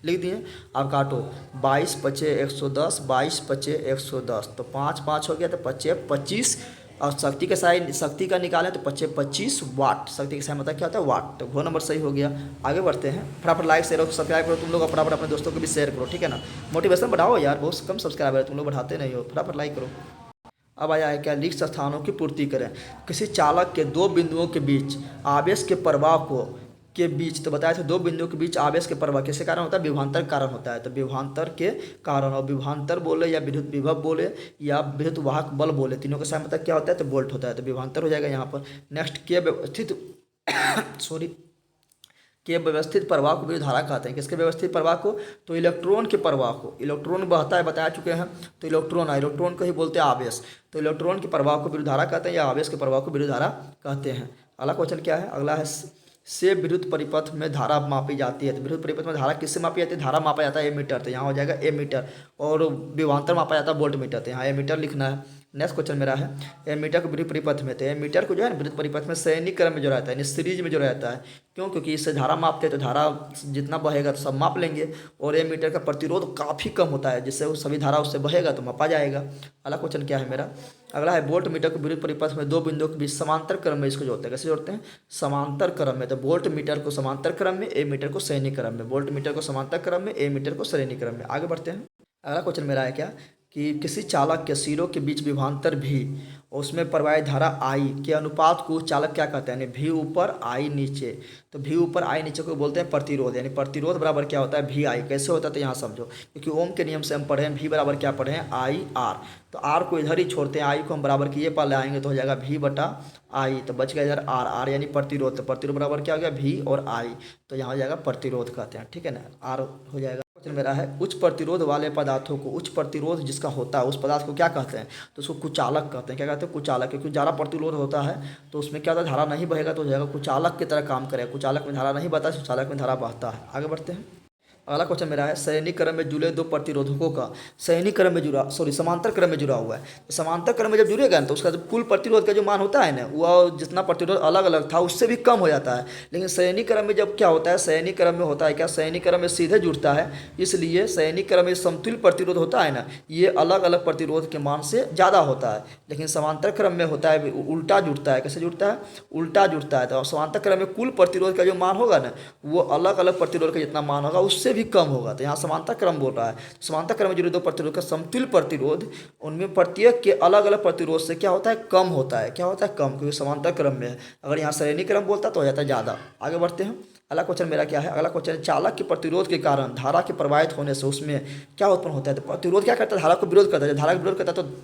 लिख दिए। अब काटो, 22 × 5 = 110, 22 × 5 = 110, तो 5 5 हो गया, तो 5 × 25, और शक्ति का साइन शक्ति का निकालें तो 5 × 25 वाट। शक्ति का साइन मतलब क्या होता है, वाट। तो वो नंबर सही हो गया। आगे बढ़ते हैं, फटाफट लाइक शेयर और सब्सक्राइब करो तुम लोग, फटाफट अपने दोस्तों को भी शेयर करो, ठीक है ना। मोटिवेशन बढ़ाओ यार, बहुत कम सब्सक्राइबर है, तुम लोग बढ़ाते नहीं हो, फटाफट लाइक करो। अब आया है क्या, रिक्त स्थानों की पूर्ति करें। किसी चालक के दो बिंदुओं के बीच आवेश के प्रवाह को के बीच, तो बताया था दो बिंदुओं के बीच आवेश के प्रवाह किसके कारण होता है, विभवांतर कारण होता है। तो विभवांतर के कारण, और विभवांतर बोले या विद्युत विभव बोले या विद्युत वाहक बल बोले, तीनों का साइन मतलब क्या होता है, तो वोल्ट होता है, तो विभवांतर हो जाएगा यहाँ पर। नेक्स्ट, के व्यवस्थित सॉरी के व्यवस्थित प्रवाह को विद्युत धारा कहते हैं। किसके व्यवस्थित प्रवाह को, तो इलेक्ट्रॉन के प्रवाह को। इलेक्ट्रॉन बहता है बता चुके हैं, तो इलेक्ट्रॉन को ही बोलते हैं आवेश। तो इलेक्ट्रॉन के प्रवाह को विद्युत धारा कहते हैं, या आवेश के प्रवाह को विद्युत धारा कहते हैं। अगला क्वेश्चन क्या है, अगला है से विद्युत परिपथ में धारा मापी जाती है। तो विद्युत परिपथ में धारा किससे मापी जाती है, धारा मापा जाता है एमीटर, तो यहाँ हो जाएगा एमीटर। और विभवांतर मापा जाता है वोल्ट मीटर, तो यहाँ एमीटर लिखना है। नेक्स्ट क्वेश्चन मेरा है, एमीटर को विद्युत परिपथ में, तो एमीटर को जो है विद्युत परिपथ में सैनिक क्रम में जो रहता है, यानी सीरीज में जो रहता है। क्यों, क्योंकि इससे धारा मापते हैं, तो धारा जितना बहेगा तो सब माप लेंगे, और एमीटर का प्रतिरोध काफ़ी कम होता है, जिससे वो सभी धारा उससे बहेगा तो मापा जाएगा। अगला क्वेश्चन क्या है मेरा, अगला है वोल्ट मीटर को विद्युत परिपथ में दो बिंदुओं के बीच समांतर क्रम में इसको जोड़ते हैं। कैसे जोड़ते हैं, समांतर क्रम में। तो वोल्ट मीटर को समांतर क्रम में, ए मीटर को श्रेणी क्रम में। वोल्ट मीटर को समांतर क्रम में, ए मीटर को श्रेणी क्रम में। आगे बढ़ते हैं, अगला क्वेश्चन मेरा है क्या कि किसी चालक के सिरों के बीच विभवांतर भी और उसमें प्रवाहित धारा आई के अनुपात को चालक क्या कहते हैं, यानी भी ऊपर आई नीचे। तो भी ऊपर आई नीचे को बोलते हैं प्रतिरोध, यानी प्रतिरोध बराबर क्या होता है, भी आई। कैसे होता है, तो यहाँ समझो, क्योंकि ओम के नियम से हम पढ़े हैं, भी बराबर क्या पढ़े हैं, आई आर। तो आर को इधर ही छोड़ते हैं, आई को हम बराबर की ये पर ले आएंगे तो हो जाएगा भी बटा आई, तो बच गया इधर आर। आर यानी प्रतिरोध, तो प्रतिरोध बराबर क्या हो गया, भी और आई, तो यहाँ हो जाएगा प्रतिरोध कहते हैं, ठीक है ना, आर हो जाएगा। क्वेश्चन मेरा है, उच्च प्रतिरोध वाले पदार्थों को, उच्च प्रतिरोध जिसका होता है उस पदार्थ को क्या कहते हैं, तो उसको कुचालक कहते हैं। क्या कहते हैं, कुचालक। क्योंकि ज़्यादा प्रतिरोध होता है तो उसमें क्या होता है, धारा नहीं बहेगा, तो हो जाएगा कुचालक की तरह काम करेगा। कुचालक में धारा नहीं बहता, कुचालक में धारा बहता है। आगे बढ़ते हैं, अगला क्वेश्चन मेरा है, श्रेणी क्रम में जुड़े दो प्रतिरोधकों का श्रेणी क्रम में जुड़ा समांतर क्रम में जुड़ा हुआ है। तो समांतर क्रम में जब जुड़ेगा ना, तो उसका जब कुल प्रतिरोध का जो मान होता है ना, वो जितना प्रतिरोध अलग अलग था उससे भी कम हो जाता है। लेकिन श्रेणी क्रम में जब क्या होता है, श्रेणी क्रम में होता है क्या, श्रेणी क्रम में सीधे जुड़ता है, इसलिए श्रेणी क्रम में समतुल्य प्रतिरोध होता है ना, ये अलग अलग प्रतिरोध के मान से ज़्यादा होता है। लेकिन समांतर क्रम में होता है उल्टा जुड़ता है। कैसे जुड़ता है, उल्टा जुड़ता है। तो समांतर क्रम में कुल प्रतिरोध का जो मान होगा ना, वो अलग अलग प्रतिरोध का जितना मान होगा उससे भी कम होगा। तो यहाँ समांतर क्रम बोल रहा है, समांतर क्रम में जुड़े दो प्रतिरोध का समतुल्य प्रतिरोध, उनमें प्रत्येक के अलग अलग प्रतिरोध से क्या होता है, कम होता है। क्या होता है, कम, क्योंकि समांतर क्रम में है। अगर यहाँ श्रेणी क्रम बोलता तो हो जाता है ज़्यादा। आगे बढ़ते हैं, अगला क्वेश्चन मेरा क्या है, अगला क्वेश्चन है, चालक के प्रतिरोध के कारण धारा के प्रवाहित होने से उसमें क्या उत्पन्न होता है। तो प्रतिरोध क्या करता है, धारा को विरोध करता है। जब धारा का विरोध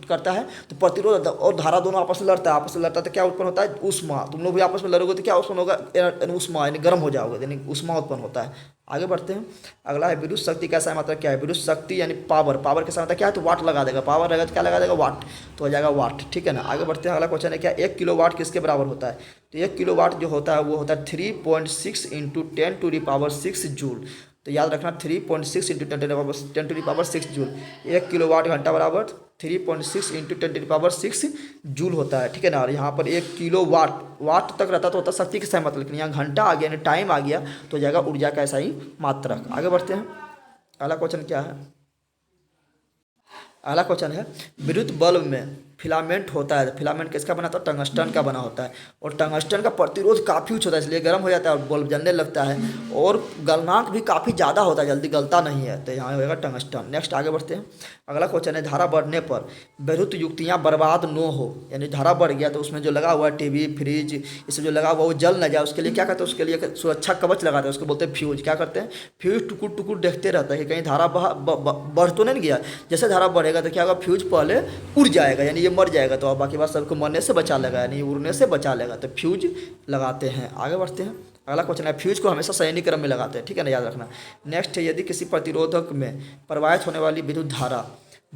करता है तो प्रतिरोध और धारा दोनों आपस में लड़ता है, तो क्या उत्पन्न होता है, ऊष्मा। तुम लोग भी आपस में लड़ोगे तो क्या उत्पन्न होगा, ऊष्मा, यानी गर्म हो जाओगे, यानी ऊष्मा उत्पन्न होता है। आगे बढ़ते हैं, अगला है विद्युत शक्ति का सही मतलब क्या है, विद्युत शक्ति यानी पावर। पावर के साथ मतलब क्या है, तो वाट लगा देगा, पावर रहेगा तो क्या लगा देगा, वाट, तो हो जाएगा वाट, ठीक है ना। आगे बढ़ते हैं, अगला क्वेश्चन है क्या, 1 किलोवाट किसके बराबर होता है। तो 1 किलोवाट जो होता है वो होता है 3.6 × 10⁶ जूल। तो याद रखना 3.6 × 10⁶ जूल। 1 किलोवाट घंटा बराबर 3.6 × 10⁶ जूल होता है, ठीक है ना। और यहाँ पर 1 किलो वाट तक रहता तो होता शक्ति के सही मतलब, लेकिन यहाँ घंटा आ गया, यानी टाइम आ गया, तो जाएगा ऊर्जा का ऐसा ही मात्रक। आगे बढ़ते हैं, अगला क्वेश्चन क्या है, अगला क्वेश्चन है, विद्युत बल्ब में फिलामेंट होता है। फिलामेंट किसका बना होता है? टंगस्टन का बना होता है। और टंगस्टन का प्रतिरोध काफ़ी उच्च होता है, इसलिए गर्म हो जाता है और बल्ब जलने लगता है। और गलनांक भी काफ़ी ज़्यादा होता है, जल्दी गलता नहीं है। तो यहाँ होगा टंगस्टन। नेक्स्ट आगे बढ़ते हैं। अगला क्वेश्चन है, धारा बढ़ने पर विद्युत युक्तियाँ बर्बाद न हो, यानी धारा बढ़ गया तो उसमें जो लगा हुआ है टीवी फ्रिज, इससे जो लगा हुआ वो जल न जाए, उसके लिए क्या करते हैं? उसके लिए एक सुरक्षा कवच लगाते हैं, उसको बोलते हैं फ्यूज। क्या करते हैं? फ्यूज टुकुर टुकुर देखते रहता है कि कहीं धारा बढ़ तो नहीं गया। जैसे धारा बढ़ेगा तो क्या होगा? फ्यूज पहले उड़ जाएगा, यानी ये मर जाएगा, तो अब बाकी बात सबको मरने से बचा लेगा, यानी उड़ने से बचा लेगा। तो फ्यूज लगाते हैं। आगे बढ़ते हैं। अगला क्वेश्चन है, फ्यूज को हमेशा सैनी क्रम में लगाते हैं, ठीक है ना, याद रखना। नेक्स्ट है, यदि किसी प्रतिरोधक में प्रवाहित होने वाली विद्युत धारा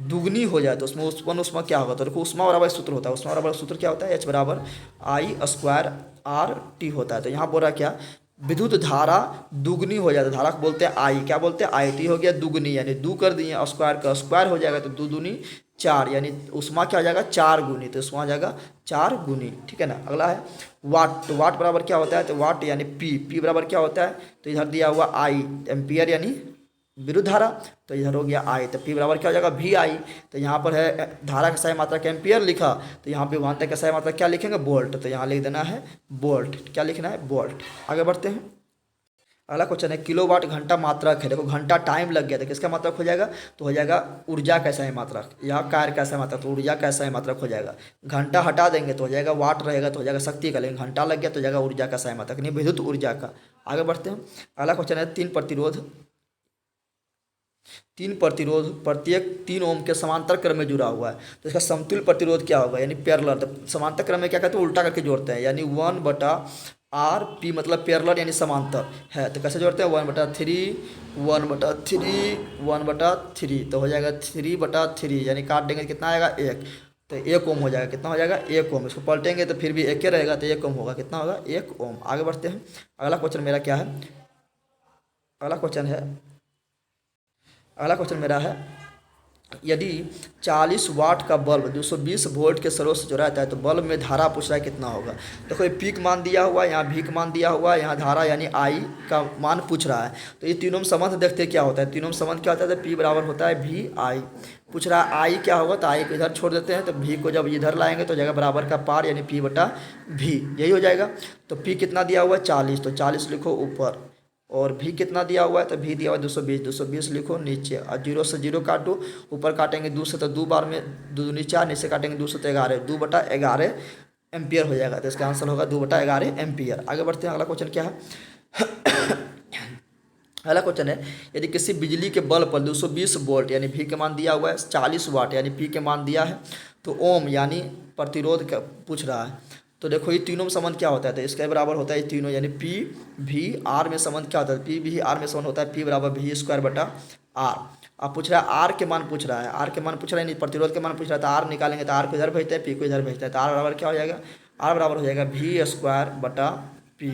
दुगनी हो जाए तो उसमें उष्मा क्या होगा? तो देखो, उष्मा बराबर सूत्र होता है। उष्मा बराबर सूत्र क्या होता है? एच बराबर आई स्क्वायर आर टी होता है। तो यहाँ बोल रहा क्या? विद्युत धारा दुगनी हो जाए तो धारा को बोलते हैं आई। क्या बोलते हैं? आई। टी हो गया दुगनी, यानी दू कर दिए, स्क्वायर का स्क्वायर हो जाएगा तो दू दूनी चार, यानी उष्मा क्या हो जाएगा? चार गुनी। तो उष्मा हो जाएगा चार गुनी, ठीक है ना। अगला है वाट। तो वाट बराबर क्या होता है? तो वाट यानी पी बराबर क्या होता है? तो इधर दिया हुआ आई, एम्पियर यानी विद्युत धारा, तो इधर हो गया आई। तो पी बराबर क्या हो जाएगा? वी आई। तो यहाँ पर है धारा का सही मात्रक एम्पियर लिखा, तो यहाँ पे विभवांतर का सही मात्रक क्या लिखेंगे? वोल्ट। तो यहाँ लिख देना है वोल्ट। क्या लिखना है? वोल्ट। आगे बढ़ते हैं। अगला क्वेश्चन है, किलोवाट घंटा मात्रक है। देखो, घंटा टाइम लग गया तो किसका मात्रक हो जाएगा? तो हो जाएगा ऊर्जा का सही मात्रक, या कार्य का सही मात्रक, तो ऊर्जा का सही मात्रक हो जाएगा। घंटा हटा देंगे तो हो जाएगा वाट रहेगा, तो हो जाएगा शक्ति का, लेकिन घंटा लग गया तो हो जाएगा ऊर्जा का सही मात्रक, नहीं विद्युत ऊर्जा का। आगे बढ़ते हैं। अगला क्वेश्चन है, तीन प्रतिरोध प्रत्येक 3 ओम के समांतर क्रम में जुड़ा हुआ है, तो इसका समतुल्य प्रतिरोध क्या होगा? यानी पैरेलल। तो समांतर क्रम में क्या कहते हैं? उल्टा करके जोड़ते हैं, यानी 1/r, p मतलब पैरेलल यानी समांतर है। तो कैसे जोड़ते हैं? 1/3 1/3 तो हो जाएगा 3/3, यानी काट देंगे कितना आएगा? 1। तो 1 ओम हो जाएगा। कितना हो जाएगा? 1 ओम। इसको पलटेंगे तो फिर भी 1 ही रहेगा, तो 1 ओम होगा। कितना होगा? 1 ओम। आगे बढ़ते हैं। अगला क्वेश्चन मेरा क्या है? अगला क्वेश्चन है अगला क्वेश्चन मेरा है, यदि 40 वाट का बल्ब 220 वोल्ट के स्रोत से जुड़ा रहता है तो बल्ब में धारा पूछ रहा है कितना होगा? देखो, ये पीक मान दिया हुआ है, यहाँ भीक मान दिया हुआ है, यहाँ धारा यानी आई का मान पूछ रहा है। तो ये तीनों में संबंध देखते हैं क्या होता है। तीनों में संबंध क्या होता है? तो पी बराबर होता है वी आई। पूछ रहा है आई क्या होगा, तो आई को इधर छोड़ देते हैं, तो भी को जब इधर लाएंगे तो जाएगा बराबर का पार, यानी पी बटा भी, यही हो जाएगा। तो पी कितना दिया हुआ है? 40, तो 40 लिखो ऊपर, और भी कितना दिया हुआ है? तो भी दिया हुआ है 220, 220 लिखो नीचे, और 0 से 0 काटो, ऊपर काटेंगे 2 से तो 2 बार में 2 नीचे 4, नीचे काटेंगे 2 से तो 11, 2/11 एम्पियर हो जाएगा। तो इसका आंसर होगा 2/11 एम्पियर। आगे बढ़ते हैं। अगला क्वेश्चन क्या है? अगला क्वेश्चन है, यदि किसी बिजली के बल्ब पर 220 वोल्ट यानी भी के मान दिया हुआ है, 40 वाट यानी पी के मान दिया है, तो ओम यानी प्रतिरोध का पूछ रहा है। तो देखो, ये तीनों में संबंध क्या होता है? तो इसके बराबर होता है ये तीनों, यानी पी भी आर में संबंध क्या होता है? पी भी आर में संबंध होता है पी बराबर भी स्क्वायर बटा आर। अब पूछ रहा है आर के मान पूछ रहा है, आर के मान पूछ रहा है, नहीं प्रतिरोध के मान पूछ रहा है। तो आर निकालेंगे तो आर को इधर भेजते हैं, पी को इधर भेजते हैं, तो आर बराबर क्या हो जाएगा? आर बराबर हो जाएगा भी स्क्वायर बटा पी।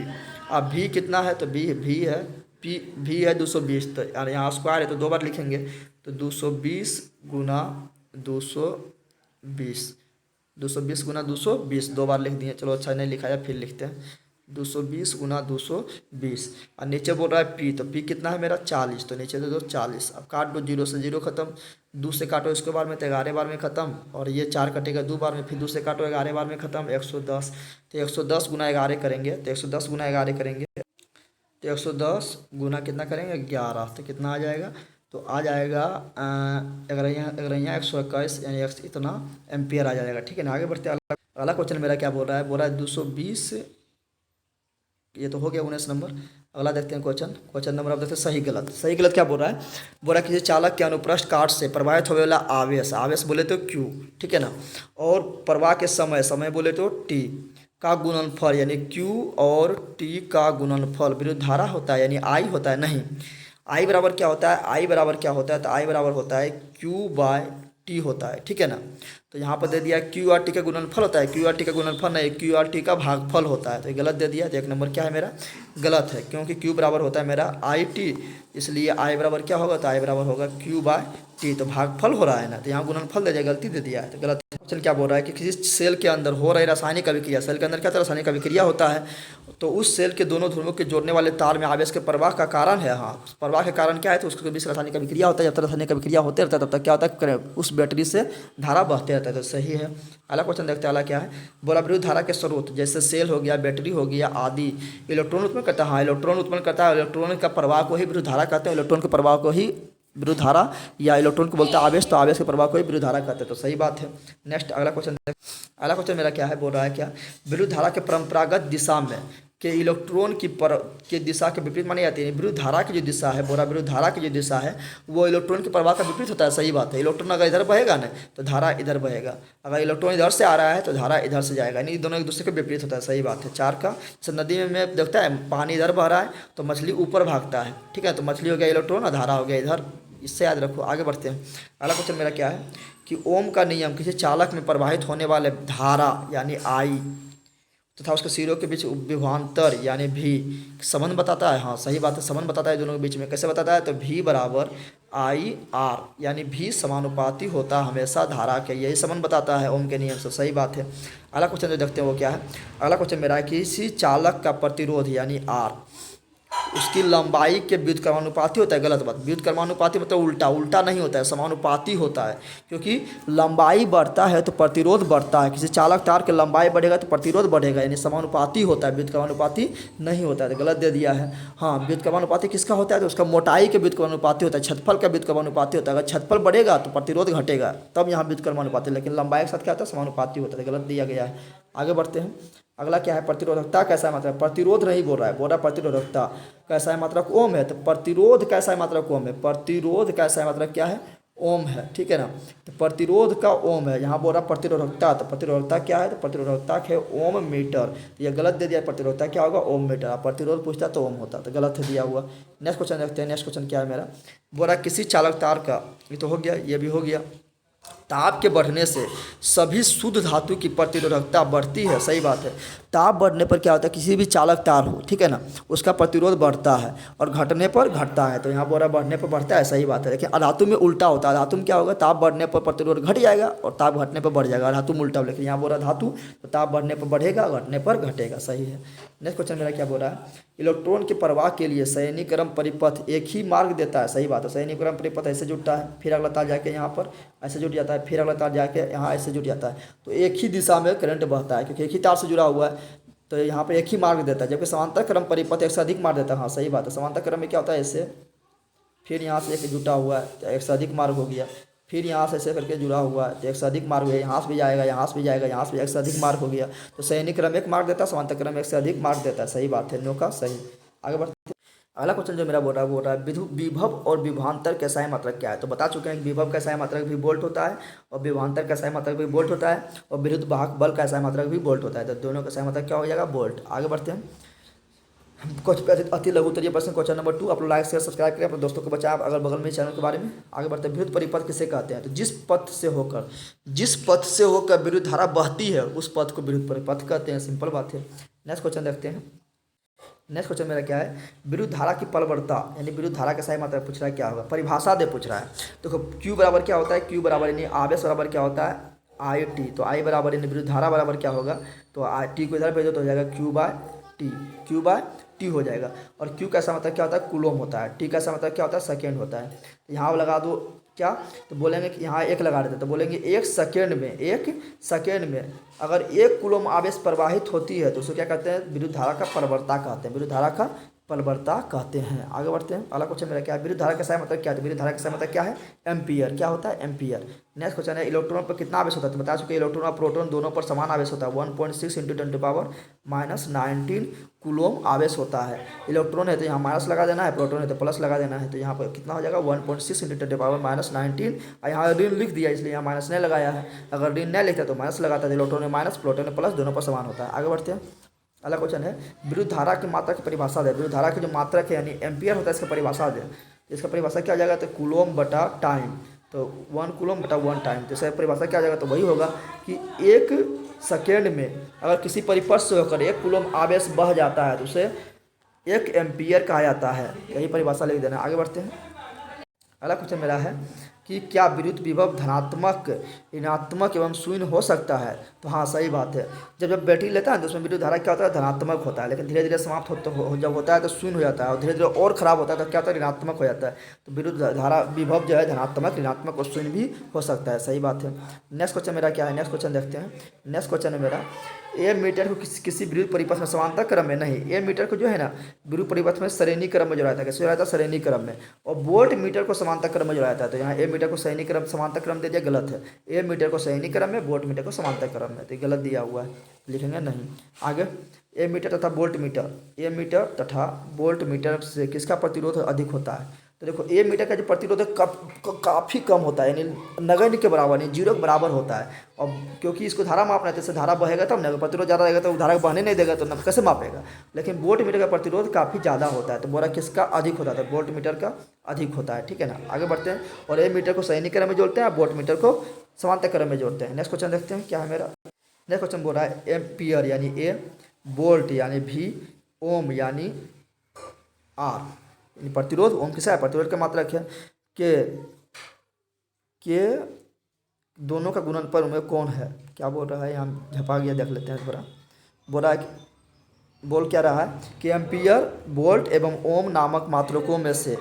अब भी कितना है? तो भी है, पी भी है 220, तो यहाँ स्क्वायर है तो 2 बार लिखेंगे, तो 220 गुना 220, 220 गुना 220 2 बार लिख दिए। चलो, अच्छा नहीं लिखा है, फिर लिखते हैं 220 गुना 220, और नीचे बोल रहा है पी, तो पी कितना है मेरा? 40, तो नीचे दे दो 40। अब काट दो, 0 से 0 खत्म, 2 से काटो इसके बार में तो 11 बार में खत्म, और ये 4 कटेगा 2 बार में, फिर 2 से काटो 11 बार में खत्म, 110। तो 110 गुना 11 करेंगे, तो 110 गुना 11 करेंगे, तो 110 गुना कितना करेंगे? 11, तो कितना आ जाएगा? तो आ जाएगा 121 यानी इतना एम्पियर आ जाएगा, ठीक है ना। आगे बढ़ते हैं। अगला क्वेश्चन मेरा क्या बोल रहा है? बोल रहा है 220, ये तो हो गया 19 नंबर। अगला देखते हैं क्वेश्चन नंबर, आप देखते हैं सही गलत। सही गलत क्या बोल रहा है? बोल रहा है किसी चालक के अनुप्रस्थ काट से प्रवाहित होने वाला आवेश बोले तो क्यू, ठीक है ना, और प्रवाह के समय बोले तो टी का गुणनफल, यानी क्यू और टी का गुणनफल विद्युत धारा होता है, यानी आई होता है। नहीं, आई बराबर क्या होता है? आई बराबर क्या होता है? तो आई बराबर होता है क्यू बाय टी होता है, ठीक है ना। तो यहाँ पर दे दिया क्यू आर टी का गुणनफल होता है, क्यू आर टी का गुणनफल नहीं, क्यू आर टी का भागफल होता है। तो ये गलत दे दिया, तो 1 नंबर क्या है मेरा? गलत है, क्योंकि क्यू बराबर होता है मेरा आई टी, इसलिए आई बराबर क्या होगा? तो आई बराबर होगा क्यू बाय टी, तो भागफल हो रहा है ना, तो यहाँ गुणनफल दे दिया, गलती दे दिया है, तो गलत। क्वेश्चन क्या बोल रहा है कि किसी सेल के अंदर हो रही रासायनिक अभिक्रिया, सेल के अंदर क्या रासायनिक अभिक्रिया होता है, तो उस सेल के दोनों ध्रुवों के जोड़ने वाले तार में आवेश के प्रवाह का कारण है। हाँ, प्रवाह के कारण क्या है? तो उसके बीच रासायनिक अभिक्रिया होता है। जब तक रासायनिक अभिक्रिया होते रहता है तब तक क्या होता है? उस बैटरी से धारा बहते रहता है। जाता है, तो सही है। अगला क्वेश्चन देखते हैं, अगला क्या है, बोला विद्युत धारा के स्रोत जैसे सेल हो गया, बैटरी हो गया आदि इलेक्ट्रॉन उत्पन्न करता है। हाँ, इलेक्ट्रॉन उत्पन्न करता है। इलेक्ट्रॉन का प्रवाह को ही विद्युत धारा कहते हैं। इलेक्ट्रॉन के प्रवाह को ही विद्युत धारा, या इलेक्ट्रॉन को बोलता है आवेश, तो आवेश के प्रवाह को ही विद्युत धारा कहते हैं, तो सही बात है। नेक्स्ट अगला क्वेश्चन, अगला क्वेश्चन मेरा क्या है, बोल रहा है क्या, विद्युत धारा के परंपरागत दिशा में के इलेक्ट्रॉन की दिशा के विपरीत मानी जाती है। विद्युत धारा की जो दिशा है, बोरा विद्युत धारा की जो दिशा है वो इलेक्ट्रॉन के प्रवाह का विपरीत होता है, सही बात है। इलेक्ट्रॉन अगर इधर बहेगा ना तो धारा इधर बहेगा, अगर इलेक्ट्रॉन इधर से आ रहा है तो धारा इधर से जाएगा, यानी दोनों एक दूसरे के विपरीत होता है, सही बात है। 4 का, जैसे नदी में देखता है पानी इधर बह रहा है तो मछली ऊपर भागता है, ठीक है, तो मछली हो गया इलेक्ट्रॉन और धारा हो गया इधर, इससे याद रखो। आगे बढ़ते हैं, अगला क्वेश्चन मेरा क्या है कि ओम का नियम किसी चालक में प्रवाहित होने वाले धारा यानी आई तथा उसके सिरों के बीच विभवांतर यानी भी संबंध बताता है। हाँ, सही बात है, संबंध बताता है दोनों के बीच में। कैसे बताता है, तो भी बराबर आई आर, यानी भी समानुपाती होता है हमेशा धारा के, यही संबंध बताता है ओम के नियम से, सही बात है। अगला क्वेश्चन जो देखते हैं वो क्या है, अगला क्वेश्चन मेरा है कि किसी चालक का प्रतिरोध यानी आर उसकी लंबाई के व्युत्क्रमानुपाती होता है। गलत बात, व्युत्क्रमानुपाती मतलब उल्टा, उल्टा नहीं होता है, समानुपाती होता है, क्योंकि लंबाई बढ़ता है तो प्रतिरोध बढ़ता है। किसी चालक तार की लंबाई बढ़ेगा तो प्रतिरोध बढ़ेगा, यानी समानुपाती होता है, व्युत्क्रमानुपाती नहीं होता है, तो गलत दे दिया है। हाँ, व्युत्क्रमानुपाती किसका होता है, तो उसका मोटाई के व्युत्क्रमानुपाती होता है, छतफल का व्युत्क्रमानुपाती होता है। अगर छतफल बढ़ेगा तो प्रतिरोध घटेगा, तब यहाँ व्युत्क्रमानुपाती, लेकिन लंबाई के साथ क्या होता है, समानुपाती होता है, गलत दिया गया है। आगे बढ़ते हैं, अगला क्या है, प्रतिरोधकता कैसा है मात्रक, प्रतिरोध नहीं बोल रहा है, बोल रहा है प्रतिरोधकता कैसा है मात्रक ओम है, तो प्रतिरोध कैसा है मात्रक ओम है, प्रतिरोध कैसा है मात्रक क्या है, ओम है, ठीक है ना। तो प्रतिरोध का ओम है, यहाँ बोल रहा प्रतिरोधकता, तो प्रतिरोधकता क्या है, तो प्रतिरोधकता है ओम मीटर, तो ये गलत दे दिया, प्रतिरोधकता क्या होगा, ओम मीटर। प्रतिरोध पूछता तो ओम होता, तो गलत है दिया हुआ। नेक्स्ट क्वेश्चन देखते हैं, नेक्स्ट क्वेश्चन क्या है मेरा, बोल रहा किसी चालक तार का, ये तो हो गया, ये भी हो गया, ताप के बढ़ने से सभी शुद्ध धातु की प्रतिरोधकता बढ़ती है, सही बात है। ताप बढ़ने पर क्या होता है, किसी भी चालक तार हो, ठीक है ना, उसका प्रतिरोध बढ़ता है और घटने पर घटता है, तो यहाँ बोल रहा बढ़ने पर बढ़ता है, सही बात है। लेकिन अधातु में उल्टा होता है, धातु में क्या होगा, ताप बढ़ने पर प्रतिरोध घट जाएगा और ताप घटने पर बढ़ जाएगा, धातु में उल्टा। लेकिन यहाँ बोल रहा धातु तो ताप बढ़ने पर बढ़ेगा, घटने पर घटेगा, सही है। नेक्स्ट क्वेश्चन मेरा क्या बोल रहा है, इलेक्ट्रॉन के प्रवाह के लिए संयोनीक्रम परिपथ एक ही मार्ग देता है, सही बात है। संयोनीक्रम परिपथ ऐसे जुड़ता है, फिर अगला तार जाके यहाँ पर ऐसे जुट जाता है, फिर अगला तार जाके यहाँ ऐसे जुट जाता है, तो एक ही दिशा में करंट बहता है, क्योंकि एक ही तार से जुड़ा हुआ है, तो यहाँ पर एक ही मार्ग देता है। जबकि समांतर क्रम परिपथ एक से अधिक मार्ग देता है। हाँ, सही बात है, समांतर क्रम में क्या होता है, ऐसे फिर यहाँ से एक जुटा हुआ है तो एक से अधिक मार्ग हो गया, फिर यहाँ से ऐसे करके जुड़ा हुआ है तो एक से अधिक मार्ग है, यहाँ से भी जाएगा, यहाँ से भी जाएगा, यहाँ से भी एक से अधिक मार्ग हो गया, तो संयोनी क्रम एक मार्ग देता है, समांतर क्रम एक से अधिक मार्ग देता है, सही बात है, नो का सही। आगे बढ़ते हैं, अगला क्वेश्चन जो मेरा बोल रहा है विभव और विभवांतर कैसा है मात्रक क्या है। तो बता चुके हैं कि विभव कैसा है मात्रक भी वोल्ट होता है, और विभवांतर कैसा है मात्रक भी वोल्ट होता है, और विद्युत वाहक बल कैसा है मात्रक भी वोल्ट होता है, तो दोनों कैसा है मात्रक क्या हो जाएगा, वोल्ट। आगे बढ़ते हैं, कुछ अति लघु उत्तरीय प्रश्न, क्वेश्चन नंबर 2, आप लोग लाइक शेयर सब्सक्राइब करें, अपने दोस्तों को बताएं अगल बगल में चैनल के बारे में। आगे बढ़ते हैं, विद्युत परिपथ किसे कहते हैं, तो जिस पथ से होकर विद्युत धारा बहती है उस पथ को विद्युत परिपथ कहते हैं, सिंपल बात है। नेक्स्ट क्वेश्चन देखते हैं, नेक्स्ट क्वेश्चन मेरा क्या है, विद्युत धारा की पलवरता यानी विद्युत धारा का सही मात्रा पूछ रहा है, क्या होगा, परिभाषा दे पूछ रहा है। देखो क्यू बराबर क्या होता है, क्यू बराबर यानी आवेश बराबर क्या होता है, आई टी, तो आई बराबर यानी विद्युत धारा बराबर क्या होगा, तो आई टी को इधर भेजो तो हो जाएगा क्यू बाय टी हो जाएगा। और क्यू कैसा मतलब क्या होता है, कूलोम होता है, टी कैसा मतलब क्या होता है, सेकेंड होता है। तो यहाँ लगा दो क्या, तो बोलेंगे कि यहाँ एक लगा देते, तो बोलेंगे एक सेकेंड में अगर 1 कूलोम आवेश प्रवाहित होती है तो उसको क्या कहते हैं, विद्युत धारा का पलवरता कहते हैं, विद्युत धारा का पलवरता कहते हैं। आगे बढ़ते हैं, अगला क्वेश्चन मेरा क्या है, विद्युत धारा का सही मतलब क्या है, विद्युत धारा का सही मतलब क्या है, एम्पियर, क्या होता है, एम्पियर। नेक्स्ट क्वेश्चन है, इलेक्ट्रॉन पर कितना आवेश होता है, तो बता चुके इलेक्ट्रॉन और प्रोटॉन दोनों पर समान आवेश होता है, 1.6 × 10⁻⁻19 कूलोम आवेश होता है। इलेक्ट्रॉन है तो यहाँ माइनस लगा देना है, प्रोटॉन है तो प्लस लगा देना है, तो यहाँ पर कितना हो जाएगा 1.6 × 10⁻⁻19। यहाँ ऋण लिख दिया इसलिए यहाँ माइनस नहीं लगाया है, अगर ऋण नहीं लिखता तो माइनस लगाता है, इलेक्ट्रॉन में माइनस प्रोटॉन में प्लस दोनों पर समान होता है। आगे बढ़ते हैं, अगला क्वेश्चन है, विद्युत धारा की मात्रा की परिभाषा दे, विद्युत धारा की जो मात्रक है यानी एम्पियर होता है इसका परिभाषा दे, इसका परिभाषा क्या आ जाएगा, तो कूलोम बटा टाइम, तो 1 कूलोम बटा 1 टाइम, तो इसका परिभाषा क्या आ जाएगा, तो वही होगा कि 1 सेकेंड में अगर किसी परिपथ से होकर 1 कूलोम आवेश बह जाता है तो उसे 1 एम्पियर कहा जाता है, यही परिभाषा लिख देना। आगे बढ़ते हैं, अगला क्वेश्चन मेरा है, कि क्या विद्युत विभव धनात्मक, ऋणात्मक एवं शून्य हो सकता है। तो हाँ, सही बात है। जब जब बैटरी लेता है तो उसमें विद्युत धारा क्या होता है, धनात्मक होता है, लेकिन धीरे धीरे समाप्त जब होता है तो शून्य हो जाता है, और धीरे धीरे और ख़राब होता है तो क्या होता है, ऋणात्मक हो जाता है। तो विद्युत धारा विभव जो है धनात्मक, ऋणात्मक और शून्य भी हो सकता है, सही बात है। नेक्स्ट क्वेश्चन मेरा क्या है, नेक्स्ट क्वेश्चन देखते हैं। नेक्स्ट क्वेश्चन है मेरा, ए मीटर को किसी विद्युत परिपथ में समांतर क्रम में नहीं, ए मीटर को जो है ना विद्युत परिपथ में श्रेणी क्रम में जोड़ा था, कैसे जोड़ा था, श्रेणी क्रम में। और वोल्ट मीटर को समांतर क्रम में जोड़ा था, तो यहाँ ए मीटर को श्रेणी क्रम समांतर क्रम दे दिया, गलत है। ए मीटर को श्रेणी क्रम में, वोल्ट मीटर को समांतर क्रम में, तो गलत दिया हुआ है, लिखेंगे नहीं। आगे, ए मीटर तथा वोल्ट मीटर, ए मीटर तथा वोल्ट मीटर से किसका प्रतिरोध अधिक होता है। तो देखो ए मीटर का जो प्रतिरोध है काफ़ी कम होता है, यानी नगण्य के बराबर, यानी जीरो के बराबर होता है। और क्योंकि इसको धारा मापना है, जैसे धारा बहेगा तब ना, प्रतिरोध ज़्यादा रहेगा तो धारा बहने नहीं देगा तो कैसे मापेगा। लेकिन वोल्ट मीटर का प्रतिरोध काफ़ी ज़्यादा होता है, तो बोरा किसका अधिक होता है, वोल्ट मीटर का अधिक होता है, ठीक है ना। आगे बढ़ते हैं, और ए मीटर को श्रेणी क्रम में जोड़ते हैं, वोल्ट मीटर को समांतर क्रम में जोड़ते हैं। नेक्स्ट क्वेश्चन देखते हैं क्या है मेरा। नेक्स्ट क्वेश्चन बोल रहा है एम्पियर यानी ए, वोल्ट यानी भी, ओम यानी आर। प्रतिरोध ओम किसा है, प्रतिरोध का मात्रक है के दोनों का गुणनफल में कौन है। क्या बोल रहा है, यहाँ झपा गया, देख लेते हैं थोड़ा। बोल रहा है, बोल क्या रहा है कि एम्पियर, वोल्ट एवं ओम नामक मात्रकों में से,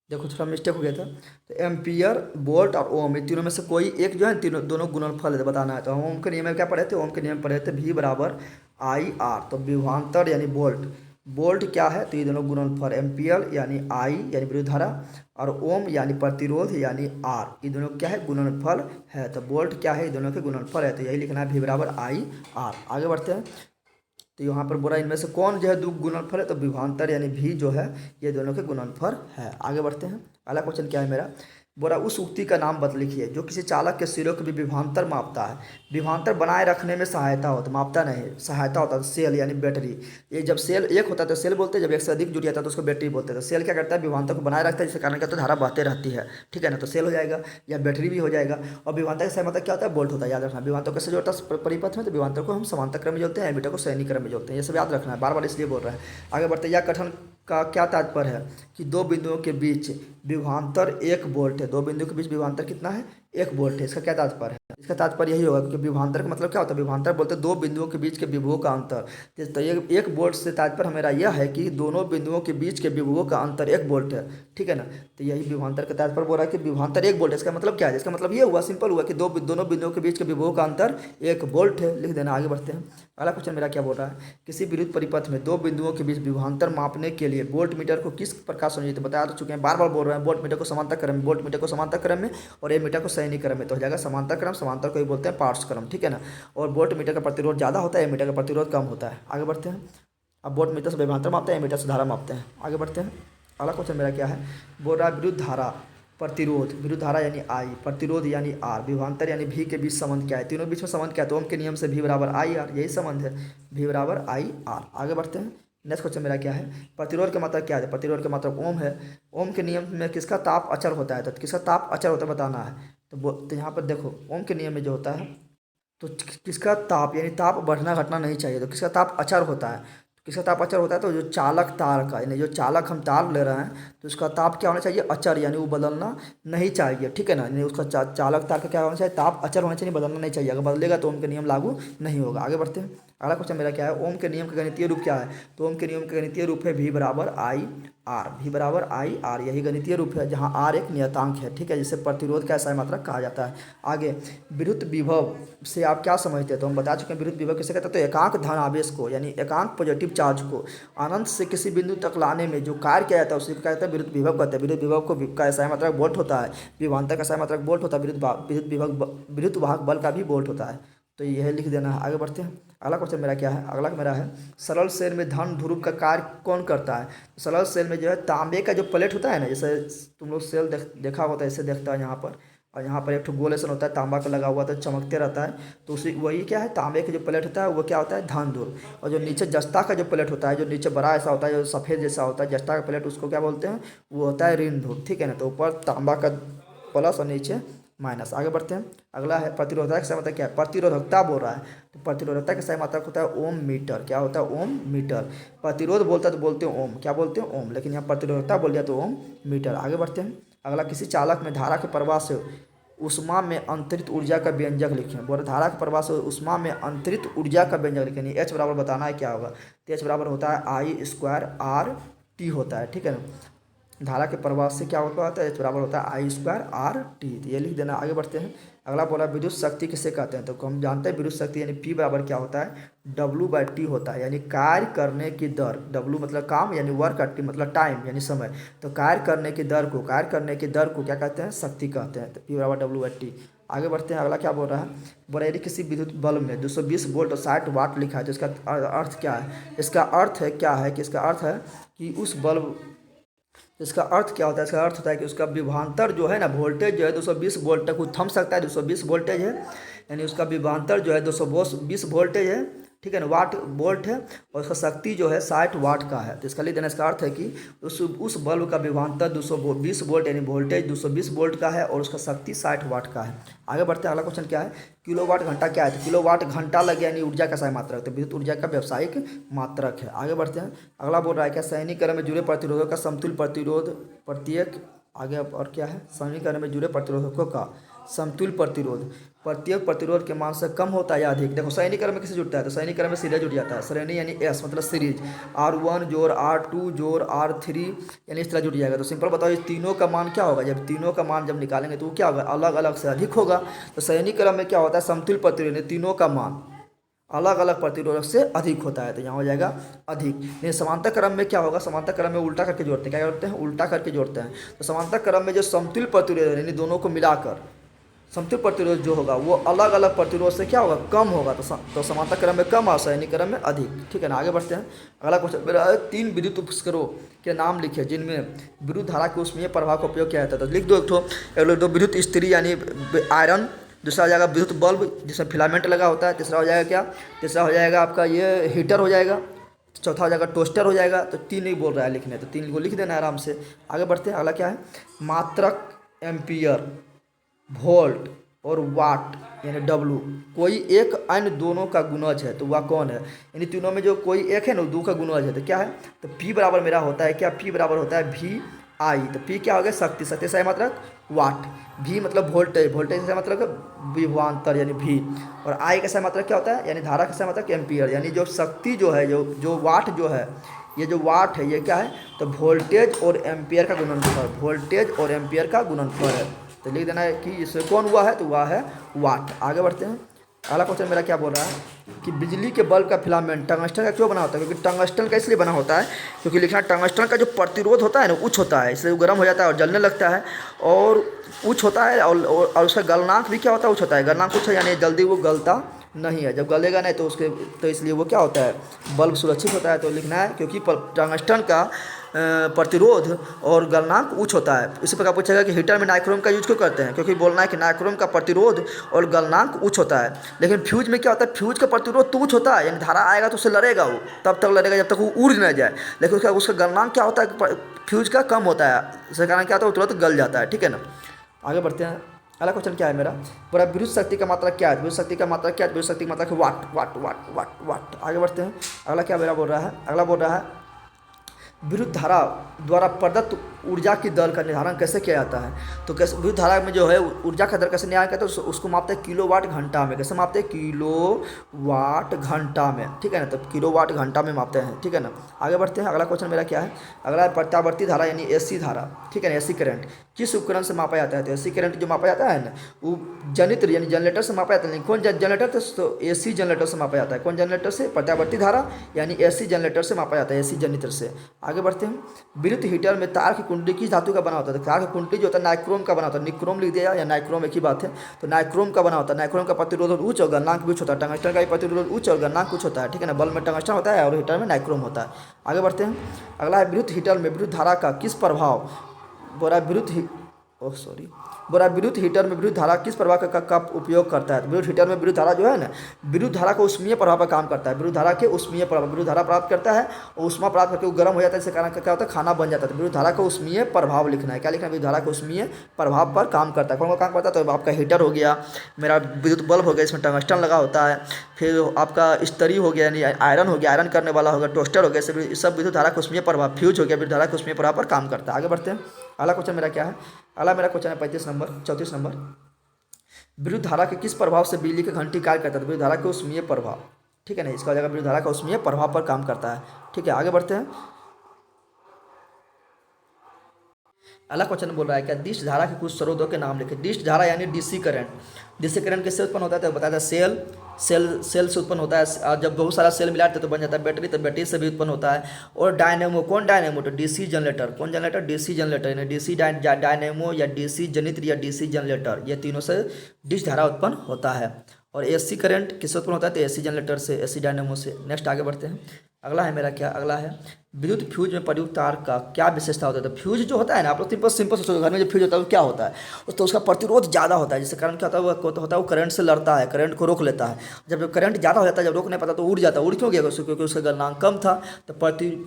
देखो थोड़ा मिस्टेक हो गया था। तो एम्पियर, वोल्ट और ओम, ये तीनों में से कोई एक जो है, तीनों दोनों गुणनफल है बताना है। तो हम ओम के नियम में क्या पढ़े थे, ओम के नियम में पढ़े थे V बराबर आई आर। तो विभवांतर यानी वोल्ट क्या है, तो ये दोनों गुणनफल, एम्पियर यानी आई यानी विद्युत धारा, और ओम यानी प्रतिरोध यानी आर, ये दोनों क्या है, गुणनफल है। तो वोल्ट क्या है, ये दोनों के गुणनफल है, तो यही लिखना है V बराबर आई आर। आगे बढ़ते हैं, तो यहाँ पर बोला इनमें से कौन जो है दो गुणनफल है, तो विभवांतर यानी भी जो है ये दोनों के गुणनफल है। आगे बढ़ते हैं, अगला क्वेश्चन क्या है मेरा। बोला उस उक्ति का नाम बत लिखिए जो किसी चालक के सिरों के भी विभवांतर मापता है। विभवांतर बनाए रखने में सहायता होता, मापता नहीं, सहायता होता है। सेल यानी बैटरी, ये जब सेल एक होता है तो सेल बोलते हैं, जब एक से अधिक जुड़ जाता है तो उसको बैटरी बोलते हैं। तो सेल क्या करता है, विभवांतर को बनाए रखता है, जिसके कारण क्या होता है, धारा बहते रहती है, ठीक है ना। तो सेल हो जाएगा या बैटरी भी हो जाएगा। और विभवांतर का सही मतलब क्या होता है, वोल्ट होता है, याद रखना। विभवांतर कैसे जोड़ता है परिपथ में, तो विभवांतर को हम समांतर क्रम में जोड़ते हैं, एमीटर को श्रेणी क्रम में जोड़ते हैं, ये सब याद रखना है, बार बार इसलिए बोल रहा है। आगे बढ़ते हैं, यह कथन का क्या तात्पर्य है कि दो बिंदुओं के बीच विभवांतर 1 वोल्ट है। दो बिंदुओं के बीच विभवांतर कितना है, 1 वोल्ट है। इसका क्या तात्पर्य है, इसका तात्पर्य यही होगा कि विभवांतर का मतलब क्या होता है, विभवांतर बोलते हैं दो बिंदुओं के बीच के विभवों का अंतर। तो ये 1 वोल्ट से तात्पर्य मेरा यह है कि दोनों बिंदुओं के बीच के विभवों का अंतर 1 वोल्ट है, ठीक है ना। तो यही विभवांतर का तात्पर्य बोल रहा है कि विभवांतर 1 वोल्ट है। इसका मतलब क्या है, इसका मतलब ये हुआ, सिंपल हुआ कि दोनों बिंदुओं के बीच के विभवों का अंतर 1 वोल्ट है, लिख देना। आगे बढ़ते हैं, अगला क्वेश्चन मेरा क्या बोल रहा है, किसी विद्युत परिपथ में दो बिंदुओं के बीच विभवांतर मापने के लिए वोल्ट मीटर को किस प्रकार संयोजित, बता तो चुके हैं, बार बार बोल रहे हैं। वोल्ट मीटर को समांतर क्रम में, वोल्ट मीटर को समांतर क्रम में, और ए मीटर को श्रेणी क्रम में, तो हो जाएगा समांतर क्रम, समांतर को ही बोलते हैं पार्श्व क्रम, ठीक है ना। और वोल्ट मीटर का प्रतिरोध ज़्यादा होता है, ए मीटर का प्रतिरोध कम होता है। आगे बढ़ते हैं, अब वोल्ट मीटर से विभवांतर मापते हैं, ए मीटर से धारा मापते हैं। आगे बढ़ते हैं, अगला क्वेश्चन मेरा क्या है, बोल रहा है विद्युत धारा, प्रतिरोध, विद्युत धारा यानी आई, प्रतिरोध यानी आर, विभवांतर यानी भी के बीच संबंध क्या है, तीनों बीच में संबंध क्या है, तो ओम के नियम से भी बराबर आई आर, यही संबंध है, भी बराबर आई आर। आगे बढ़ते हैं, नेक्स्ट क्वेश्चन मेरा क्या है, प्रतिरोध का मतलब क्या है, प्रतिरोध का मतलब ओम है। ओम के नियम में किसका ताप अचर होता है, तो किसका ताप अचर होता है बताना है। तो यहाँ पर देखो ओम के नियम में जो होता है, तो किसका ताप यानी ताप बढ़ना घटना नहीं चाहिए, तो किसका ताप अचर होता है। किसका ताप अचर होता है, तो जो चालक तार का, यानी जो चालक हम तार ले रहे हैं तो उसका ताप क्या होना चाहिए, अचर, यानी वो बदलना नहीं चाहिए, ठीक है ना। यानी उसका चालक तार का क्या होना चाहिए, ताप अचर होना चाहिए, बदलना नहीं चाहिए। अगर बदलेगा तो ओम के नियम लागू नहीं होगा। आगे बढ़ते हैं, अगला क्वेश्चन मेरा क्या है, ओम के नियम का गणितीय रूप क्या है, तो ओम के नियम का गणितीय रूप है V बराबर आई आर, भी बराबर आई आर, यही गणितीय रूप है, जहाँ आर एक नियतांक है, ठीक है, जिसे प्रतिरोध का ऐसा मात्रक कहा जाता है। आगे, विद्युत विभव से आप क्या समझते हैं, तो हम बता चुके हैं विद्युत विभव किसे कहते हैं, तो एकांक धन आवेश को, यानी एकांक पॉजिटिव चार्ज को अनंत से किसी बिंदु तक लाने में जो कार्य किया जाता है उसी को कहते हैं विद्युत विभव कहते हैं। विद्युत विभव को का ऐसा मात्रक वोल्ट होता है, विभवांतर का ऐसा मात्रक वोल्ट होता है, विद्युत वाहक बल का भी वोल्ट होता है, तो यह लिख देना है। आगे बढ़ते हैं, अगला क्वेश्चन मेरा क्या है, अगला मेरा है सरल सेल में धन ध्रुव का कार्य कौन करता है। सरल सेल में जो है तांबे का जो प्लेट होता है ना, जैसे तुम लोग सेल देखा होता है, ऐसे देखता है यहाँ पर, और यहाँ पर एक ठो गोल ऐसा होता है, तांबा का लगा हुआ तो चमकते रहता है, तो उसी वही क्या है, तांबे का जो प्लेट होता है वो क्या होता है, धन ध्रुव। और जो नीचे जस्ता का जो प्लेट होता है, जो नीचे बड़ा ऐसा होता है, जो सफ़ेद जैसा होता है, जस्ता का प्लेट, उसको क्या बोलते हैं, वो होता है ऋण ध्रुव, ठीक है ना। तो ऊपर तांबा का प्लस और नीचे माइनस। आगे बढ़ते हैं, अगला है प्रतिरोधक से मतलब क्या है, प्रतिरोधकता बोल रहा है, तो प्रतिरोधकता का सही मात्रक होता है ओम मीटर। क्या होता है? ओम मीटर। प्रतिरोध बोलता है तो बोलते हैं ओम। क्या बोलते हैं? ओम। लेकिन यहाँ प्रतिरोधकता बोल दिया तो ओम मीटर। आगे बढ़ते हैं। अगला, किसी चालक में धारा के प्रवाह से उष्मा में अंतरित ऊर्जा का व्यंजक लिखें। बोले धारा के प्रवाह से उष्मा में अंतरित ऊर्जा का व्यंजक लिखें। एच बराबर बताना है क्या होगा। तो एच बराबर होता है आई स्क्वायर आर टी होता है, ठीक है ना। धारा के प्रवाह से क्या होता है? एच बराबर होता है आई स्क्वायर आर टी। तो ये लिख देना। आगे बढ़ते हैं। अगला बोला विद्युत शक्ति किसे कहते हैं। तो हम जानते हैं विद्युत शक्ति यानी पी बराबर क्या होता है? W/T होता है, यानी कार्य करने की दर। W मतलब काम यानी वर्क, टी मतलब टाइम यानी समय। तो कार्य करने की दर को क्या कहते हैं? शक्ति कहते हैं। तो P बराबर W/T। आगे बढ़ते हैं। अगला क्या बोल रहा है? बोला यदि किसी विद्युत बल्ब में 220 वोल्ट और 60 वाट लिखा है तो इसका अर्थ क्या है? इसका अर्थ है कि उस बल्ब, इसका अर्थ क्या होता है? इसका अर्थ होता है कि उसका विभवांतर जो है ना, वोल्टेज जो है 220 वोल्ट तक वो थम सकता है। 220 वोल्टेज है, यानी उसका विभवांतर जो है 220 वोल्टेज है, ठीक है ना, वाट वोल्ट है, और उसका शक्ति जो है 60 वाट का है। तो इसका लिए देना, इसका अर्थ है कि उस बल्ब का विभवांतर 220 वोल्ट यानी वोल्टेज 220 वोल्ट का है और उसका शक्ति 60 वाट का है। आगे बढ़ते हैं। अगला क्वेश्चन क्या है? किलोवाट घंटा क्या है? तो किलोवाट घंटा लगे यानी ऊर्जा का सही मात्रक, तो विद्युत ऊर्जा का व्यावसायिक मात्रक है। आगे बढ़ते हैं। अगला बोल रहा है क्या? सैनिकरण में जुड़े प्रतिरोधों का समतुल्य प्रतिरोध प्रत्येक, आगे और क्या है? सैनिकरण में जुड़े प्रतिरोधकों का समतुल्य प्रतिरोध प्रत्येक प्रतिरोध के मान से कम होता है या अधिक। देखो सैनिकरण में किसे जुड़ता है? तो सैनिकरण में सीधे जुड़ जाता है। श्रेणी यानी एस मतलब सीरीज, R1 जोड़ R2 जोड़ R3 यानी इस तरह जुड़ जाएगा। तो सिंपल बताओ, इस तीनों का मान क्या होगा? जब तीनों का मान जब निकालेंगे तो वो क्या होगा? अलग अलग से अधिक होगा। तो सैनिकरण में क्या होता है? समतुल्य प्रतिरोध, तीनों का मान अलग अलग प्रतिरोधक से अधिक होता है, तो यहाँ हो जाएगा अधिक। लेकिन समांतर क्रम में क्या होगा? समांतर क्रम में उल्टा करके जोड़ते हैं। क्या करते हैं? उल्टा करके जोड़ते हैं। तो समांतर क्रम में जो समतुल्य प्रतिरोध है यानी दोनों को मिलाकर समतुल्य प्रतिरोध जो होगा वो अलग अलग प्रतिरोध से क्या होगा? कम होगा। तो समांतर क्रम में कम और सैनिक क्रम में अधिक, ठीक है ना। आगे बढ़ते हैं। अगला क्वेश्चन मेरा है, 3 विद्युत उपस्करों के नाम लिखे जिनमें विद्युत धारा के उष्मीय प्रभाव का उपयोग किया जाता है। तो लिख दो एक ठो विद्युत इस्त्री यानी आयरन, दूसरा हो जाएगा विद्युत बल्ब जिसमें फिलामेंट लगा होता है, तीसरा हो जाएगा क्या? तीसरा हो जाएगा आपका ये हीटर हो जाएगा, चौथा हो जाएगा टोस्टर हो जाएगा। तो 3 नहीं बोल रहा है लिखने, तो 3 को लिख देना आराम से। आगे बढ़ते हैं। अगला क्या है? मात्रक, एम्पियर, वोल्ट और वाट यानी W कोई एक अन्य दोनों का गुणज है तो वह कौन है? यानी तीनों में जो कोई एक है ना, 2 का गुणज है तो क्या है? तो P बराबर मेरा होता है क्या? P बराबर होता है VI। तो P क्या हो गया? शक्ति, शक्ति से मात्रक वाट, V मतलब वोल्टेज, वोल्टेज से मतलब विभवांतर यानी V, और I का सही मात्रक क्या होता है? यानी धारा का सही मात्रक एम्पियर। यानी जो शक्ति जो है, जो वाट जो है, ये जो वाट है ये क्या है? तो वोल्टेज और एम्पियर का गुणनफल, वोल्टेज और एम्पियर का गुणनफल है। तो लिख देना है कि इससे कौन हुआ है? तो वह है वाट। आगे बढ़ते हैं। अगला क्वेश्चन मेरा क्या बोल रहा है कि बिजली के बल्ब का फिलामेंट टंगस्टन का क्यों बना होता है? क्योंकि टंगस्टन का इसलिए बना होता है क्योंकि लिखना टंगस्टन का जो प्रतिरोध होता है ना उच्च होता है, इसलिए वो गर्म हो जाता है और जलने लगता है, और उच्च होता है, और उसका गलनांक भी क्या होता है? उच्च होता है। गलनांक उच्च है यानी जल्दी वो गलता नहीं है। जब गलेगा नहीं तो इसलिए वो क्या होता है? बल्ब सुरक्षित होता है। तो लिखना है क्योंकि टंगस्टन का प्रतिरोध और गलनांक उच्च होता है। इसी प्रकार पूछेगा कि हीटर में नाइक्रोम का यूज क्यों करते हैं? क्योंकि बोलना है कि नाइक्रोम का प्रतिरोध और गलनांक उच्च होता है। लेकिन फ्यूज में क्या होता है? फ्यूज का प्रतिरोध तो उच्च होता है, यानी धारा आएगा तो उससे लड़ेगा, वो तब तक लड़ेगा जब तक वो उड़ न जाए। लेकिन उसका गलनांक क्या होता है? फ्यूज का कम होता है, इसके कारण क्या होता है? वो तुरंत गल जाता है, ठीक है ना। आगे बढ़ते हैं। अगला क्वेश्चन क्या है मेरा? पूरा विद्युत शक्ति का मात्रा क्या है? विद्युत शक्ति का मात्रा क्या है? विद्युत शक्ति का मात्रा वाट वाट वाट वाट वाट। आगे बढ़ते हैं। अगला क्या मेरा बोल रहा है? अगला बोल रहा है विद्युत धारा द्वारा प्रदत्त ऊर्जा की दर का निर्धारण कैसे किया जाता है? तो कैसे विद्युत धारा में जो है ऊर्जा का दर कैसे निर्धारण करते हैं? तो उसको मापते हैं किलोवाट घंटा में। कैसे मापते हैं? किलोवाट घंटा में, ठीक है ना। तो किलोवाट घंटा में मापते हैं, ठीक है ना। आगे बढ़ते हैं। अगला क्वेश्चन मेरा क्या है? अगला प्रत्यावर्ती धारा यानी AC धारा, ठीक है ना। AC करंट किस उपकरण से मापा जाता है? तो AC करंट जो मापा जाता है ना वो जनित्र यानी जनरेटर से मापा जाता है। कौन जनरेटर? तो AC जनरेटर से मापा जाता है। कौन जनरेटर से? प्रत्यावर्ती धारा यानी AC जनरेटर से मापा जाता है, AC जनित्र से। आगे बढ़ते हैं। विद्युत हीटर में तार की कुंडली किस धातु का बना होता है? तो तार की कुंडली जो होता है नाइक्रोम का बना होता है। निक्रोम लिख दिया या नाइक्रोम एक ही बात है। तो नाइक्रोम का बना होता है। नाइक्रोम का प्रतिरोध उच्च और गलनांक भी उच्च होता है। टंगस्टन का भी प्रतिरोध उच्च और गलनांक उच्च होता है, ठीक है ना। बल्ब में टंगस्टन होता है और हीटर में नाइक्रोम होता है। आगे बढ़ते हैं। अगला है विद्युत हीटर में विद्युत धारा का किस प्रभाव बोला? ओह सॉरी, बोला विद्युत हीटर में विद्युत धारा किस प्रभाव का उपयोग करता है। तो विद्युत हीटर में विद्युत धारा जो है ना, विद्युत धारा को उष्मीय प्रभाव पर काम करता है। विद्युत धारा के उष्मीय प्रभाव, विद्युत धारा प्राप्त करता है और उष्मा प्राप्त करके वो गर्म हो जाता है, इसके कारण क्या होता है, खाना बन जाता है। तो विद्युत धारा को उष्मीय प्रभाव लिखना है, क्या लिखना है, विद्युत धारा को उष्मीय प्रभाव पर काम करता है। कौन सा काम करता है, तो आपका हीटर हो गया, मेरा विद्युत बल्ब हो गया, इसमें टंगस्टन लगा होता है, फिर आपका इस्त्री हो गया यानी आयरन हो गया, आयरन करने वाला होगा, टोस्टर हो गया, सब विद्युत धारा को उष्मीय प्रभाव, फ्यूज हो गया, विद्युत धारा को उष्मीय प्रभाव पर काम करता है। आगे बढ़ते हैं, अगला क्वेश्चन मेरा क्या है, अगला मेरा क्वेश्चन है 34 नंबर। विद्युत धारा के किस प्रभाव से बिजली की घंटी कार्य करता है। विद्युत धारा के उष्मीय प्रभाव, ठीक है ना, इसका हो जाएगा विद्युत धारा का उष्मीय प्रभाव पर काम करता है। ठीक है, आगे बढ़ते हैं, अगला क्वेश्चन बोल रहा है क्या, डिश धारा के कुछ स्रोतों के नाम लिखे। डिश धारा यानी डीसी करंट, डीसी करंट किससे उत्पन्न होता है, तो बताया था सेल से उत्पन्न होता है। और जब बहुत सारा सेल मिलाते हैं तो बन जाता है बैटरी, तो बैटरी से भी उत्पन्न होता है। और डायनेमो, कौन डायनेमो, तो डीसी जनरेटर, कौन जनरेटर, डीसी जनरेटर, यानी डीसी डायनेमो या डीसी जनित्र या डीसी जनरेटर, ये तीनों से डिश धारा उत्पन्न होता है। और एसी करंट किससे उत्पन्न होता है, तो एसी जनरेटर से, एसी डायनेमो से। नेक्स्ट आगे बढ़ते हैं, अगला है मेरा क्या, अगला है विद्युत फ्यूज में प्रयुक्त तार का क्या विशेषता होता है। तो फ्यूज जो होता है ना, आप लोग सिंपल सोचो, घर में जो फ्यूज होता है वो क्या होता है, तो उसका प्रतिरोध ज़्यादा होता है, जिसके कारण क्या होता है वो करंट से लड़ता है, करंट को रोक लेता है। जब करंट ज़्यादा हो जाता है, जब रोक नहीं पाता तो उड़ जाता है। उड़ क्यों गया, क्योंकि उसका गलनांक कम था। तो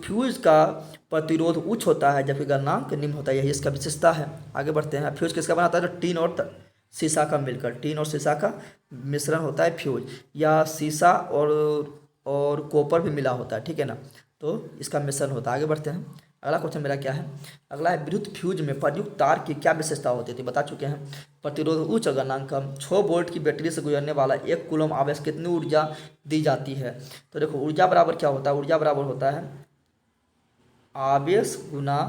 फ्यूज का प्रतिरोध उच्च होता है जबकि गलनांक निम्न होता है, यही इसका विशेषता है। आगे बढ़ते हैं, फ्यूज किसका बनाता है, तो टीन और शीशा का मिलकर, टीन और शीशा का मिश्रण होता है फ्यूज, या शीशा और कॉपर भी मिला होता है, ठीक है ना, तो इसका मिश्रण होता है। आगे बढ़ते हैं, अगला क्वेश्चन मेरा क्या है, अगला है विद्युत फ्यूज में प्रयुक्त तार की क्या विशेषता होती है। तो बता चुके हैं, प्रतिरोध उच्च, गलनांक कम। 6 वोल्ट की बैटरी से गुजरने वाला 1 कूलम आवेश कितनी ऊर्जा दी जाती है। तो देखो ऊर्जा बराबर क्या होता है, ऊर्जा बराबर होता है आवेश गुना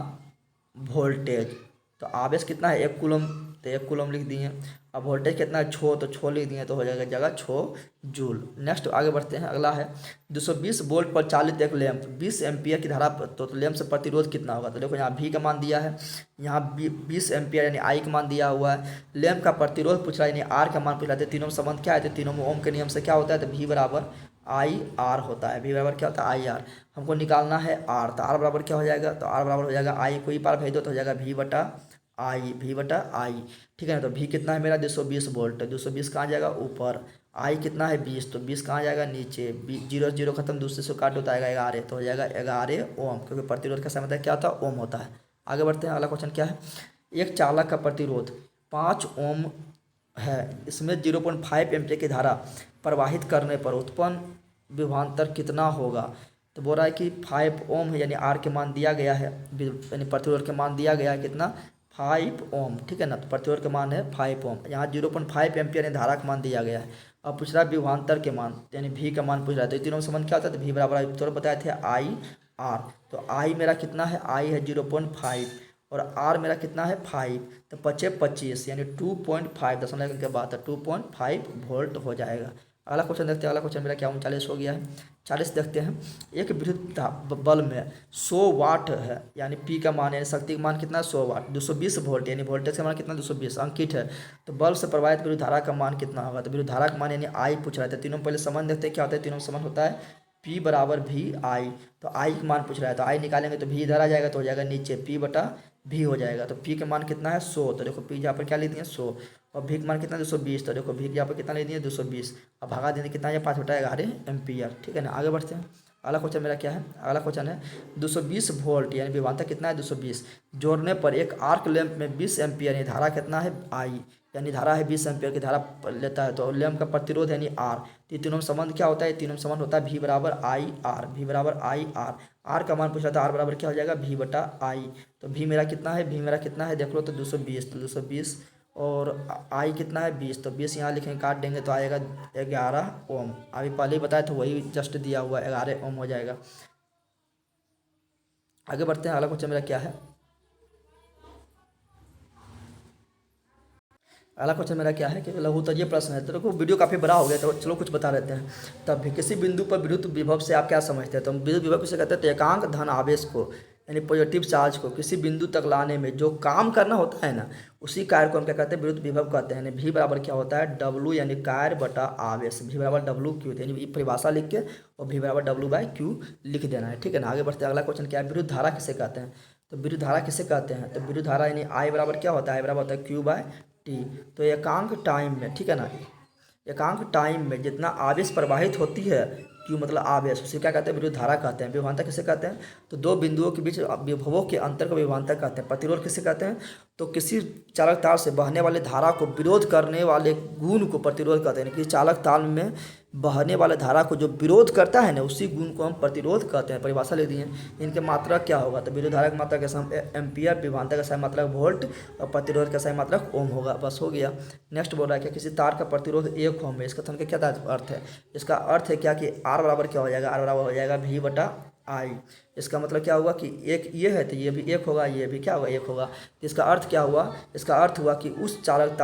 वोल्टेज। तो आवेश कितना है, 1 कूलम, तो 1 कूलम लिख दिए। अब वोल्टेज कितना है, 6, तो 6 लिख दिए, तो हो जाएगा जगह 6 जूल। नेक्स्ट आगे बढ़ते हैं, अगला है 220 वोल्ट पर चालित एक लैंप 20 एम्पियर की धारा, तो लैंप से प्रतिरोध कितना होगा। तो देखो यहाँ भी का मान दिया है, यहाँ 20 एम्पियर यानी आई का मान दिया हुआ है। लैंप का प्रतिरोध पूछ रहा है यानी आर का मान पूछ रहा है। तीनों में संबंध क्या है, तो तीनों में ओम के नियम से क्या होता है, तो भी बराबर आई आर होता है। भी बराबर क्या होता है, आई आर। हमको निकालना है आर, तो आर बराबर क्या हो जाएगा, तो आर बराबर हो जाएगा आई, कोई पार भेज दो तो हो जाएगा भी बटा आई, ठीक है ना। तो भी कितना है मेरा 220 वोल्ट, 220 कहाँ जाएगा ऊपर, आई कितना है 20, तो 20 कहाँ जाएगा नीचे, 0 0 खत्म, दूसरे से काट होता है 11, तो हो जाएगा 11 ओम, क्योंकि प्रतिरोध का समय क्या होता है, ओम होता है। आगे बढ़ते हैं, अगला क्वेश्चन क्या है, एक चालक का प्रतिरोध 5 ओम है, इसमें 0.5 एम्पीयर की धारा प्रवाहित करने पर उत्पन्न विभवांतर कितना होगा। तो बोल रहा है कि 5 ओम है, यानी आर के मान दिया गया है, यानी प्रतिरोध के मान दिया गया है कितना, 5 ओम, ठीक है ना। तो प्रतिरोध का मान है 5 ओम, यहाँ 0.5 एम्पियर यानी धारा का मान दिया गया है। अब पूछ रहा है विभवांतर के मान, यानी भी का मान पूछ रहा है। तो तीनों संबंध क्या होता है, तो भी बराबर तो बताए थे आई आर। तो आई मेरा कितना है, आई है 0.5 और आर मेरा कितना है 5, तो 25 यानी 2.5 दशमलव के बाद 2.5 वोल्ट हो जाएगा। अगला क्वेश्चन देखते हैं, अगला क्वेश्चन मेरा क्या 39 हो गया है। 40 देखते हैं, एक विद्युत बल्ब में 100 वाट है, यानी पी का मान यानी शक्ति का मान कितना है 100 वाट, 220 वोल्ट यानी वोल्टेज का मान कितना 220 अंकित है। तो बल्ब से प्रवाहित विद्युत धारा का मान कितना होगा। तो विद्युत धारा का मान यानी आई पूछ रहा था। तीनों पहले संबंध देखते हैं क्या होता है, तीनों संबंध होता है पी बराबर भी आई। तो आई का मान पूछ रहा है, तो आई निकालेंगे तो भी इधर आ जाएगा, तो हो जाएगा नीचे पी बटा भी हो जाएगा। तो पी का मान कितना है 100, तो देखो पी यहाँ पर क्या ले दिए 100, और भी का मान कितना 220, तो देखो भी यहाँ पर कितना ले दिए 220, अब भागा देंगे कितना है 5 बटा 11 एम्पियर, ठीक है ना। आगे बढ़ते हैं, अगला क्वेश्चन मेरा क्या है, अगला क्वेश्चन है 220 वोल्ट यानी विभवांतर कितना है 220 जोड़ने पर एक आर्क लैंप में 20 एम्पियर यानी धारा कितना है आई, यानी धारा है 20 एम्पियर की धारा लेता है। तो लैंप का प्रतिरोध यानी आर, तो तीनों में संबंध क्या होता है, तीनों में संबंध होता है भी बराबर आई आर, भी बराबर आई आर। आर का मान पूछा था, आर बराबर क्या हो जाएगा भी बटा आई। तो भी मेरा कितना है, भी मेरा कितना है देख लो, तो 220, तो 220 और आई कितना है 20, तो 20 यहाँ लिखेंगे काट देंगे तो आएगा 11 ओम। अभी पहले ही बताया था वही जस्ट दिया हुआ 11 ओम हो जाएगा। आगे बढ़ते हैं, अगला क्वेश्चन मेरा क्या है, अगला क्वेश्चन मेरा क्या है कि लघुत्तरीय प्रश्न है। तो देखो वीडियो काफ़ी बड़ा हो गया, तो चलो कुछ बता देते हैं। तब भी किसी बिंदु पर विद्युत विभव से आप क्या समझते हैं। तो विद्युत विभव किसे कहते हैं, तो एकांक धन आवेश को यानी पॉजिटिव चार्ज को किसी बिंदु तक लाने में जो काम करना होता है ना, उसी कार्य को हम क्या कहते हैं, विद्युत विभव कहते हैं। यानी भी बराबर क्या होता है डब्लू यानी कार्य बटा आवेश, भी बराबर डब्लू क्यू, यानी परिभाषा लिख के और भी बराबर डब्लू बाई क्यू लिख देना है, ठीक है ना। आगे बढ़ते हैं, अगला क्वेश्चन क्या है, विद्युत धारा किसे कहते हैं। तो विद्युत धारा किसे कहते हैं? तो विद्युत धारा यानी I बराबर क्या होता है? I बराबर होता है Q/T। तो एकांक टाइम में, ठीक है ना, एकांक टाइम में जितना आवेश प्रवाहित होती है, Q मतलब आवेश, उसे क्या कहते हैं? विद्युत धारा कहते हैं। विभवांतर किसे कहते हैं? तो दो बिंदुओं के बीच विभवों के अंतर को विभवांतर कहते हैं। प्रतिरोध किसे कहते हैं? तो किसी चालक तार से बहने वाले धारा को विरोध करने वाले गुण को प्रतिरोध कहते हैं। किसी चालक तार में बहने वाले धारा को जो विरोध करता है ना, उसी गुण को हम प्रतिरोध कहते हैं। परिभाषा लिख दिए। इनके मात्रा क्या होगा? तो विद्युत धारा की मात्रा कैसा एम्पियर, विभवांतर का सही मात्रक वोल्ट और प्रतिरोध का सही मात्रक ओम होगा। बस हो गया। नेक्स्ट बोल रहा है कि किसी तार का प्रतिरोध 1 ओम है। इसका थन का क्या अर्थ है? इसका अर्थ है क्या कि R बराबर क्या हो जाएगा? R बराबर हो जाएगा V/I। इसका मतलब क्या हुआ कि एक ये है तो ये भी 1 होगा, ये भी क्या होगा? 1 होगा। तो इसका अर्थ क्या हुआ? इसका अर्थ हुआ कि उस चालक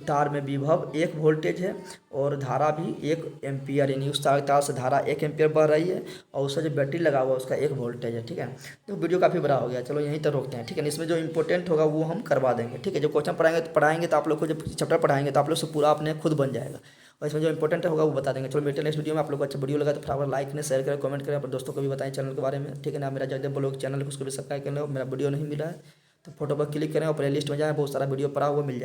तार में विभव 1 वोल्टेज है और धारा भी 1 एम्पियर, यानी उस चालक तार से धारा 1 एम्पियर बह रही है और उसका जो बैटरी लगा हुआ है उसका 1 वोल्टेज है। ठीक है, तो वीडियो काफ़ी बड़ा हो गया, चलो यहीं तक रोकते हैं। ठीक है, इसमें जो इंपॉर्टेंट होगा वो हम करवा देंगे। ठीक है, जो क्वेश्चन पढ़ाएंगे तो आप लोग को, जब चैप्टर पढ़ाएंगे तो आप लोग से पूरा अपने खुद बन जाएगा और इसमें जो इंपॉर्टेंट होगा वो बता देंगे। चलो मिलते हैं नेक्स्ट वीडियो में। आप लोग को अच्छा वीडियो लगा तो फटाफट लाइक करें, शेयर करें, कमेंट करें, अपने दोस्तों को भी बताएं चैनल के बारे में। ठीक है ना, मेरा जगदेव ब्लॉग चैनल है, उसको भी सब्सक्राइब कर लो। मेरा वीडियो नहीं मिला है तो फोटो पर क्लिक करें और प्ले लिस्ट में जाएँ, बहुत सारा वीडियो पड़ा हुआ मिल जाए।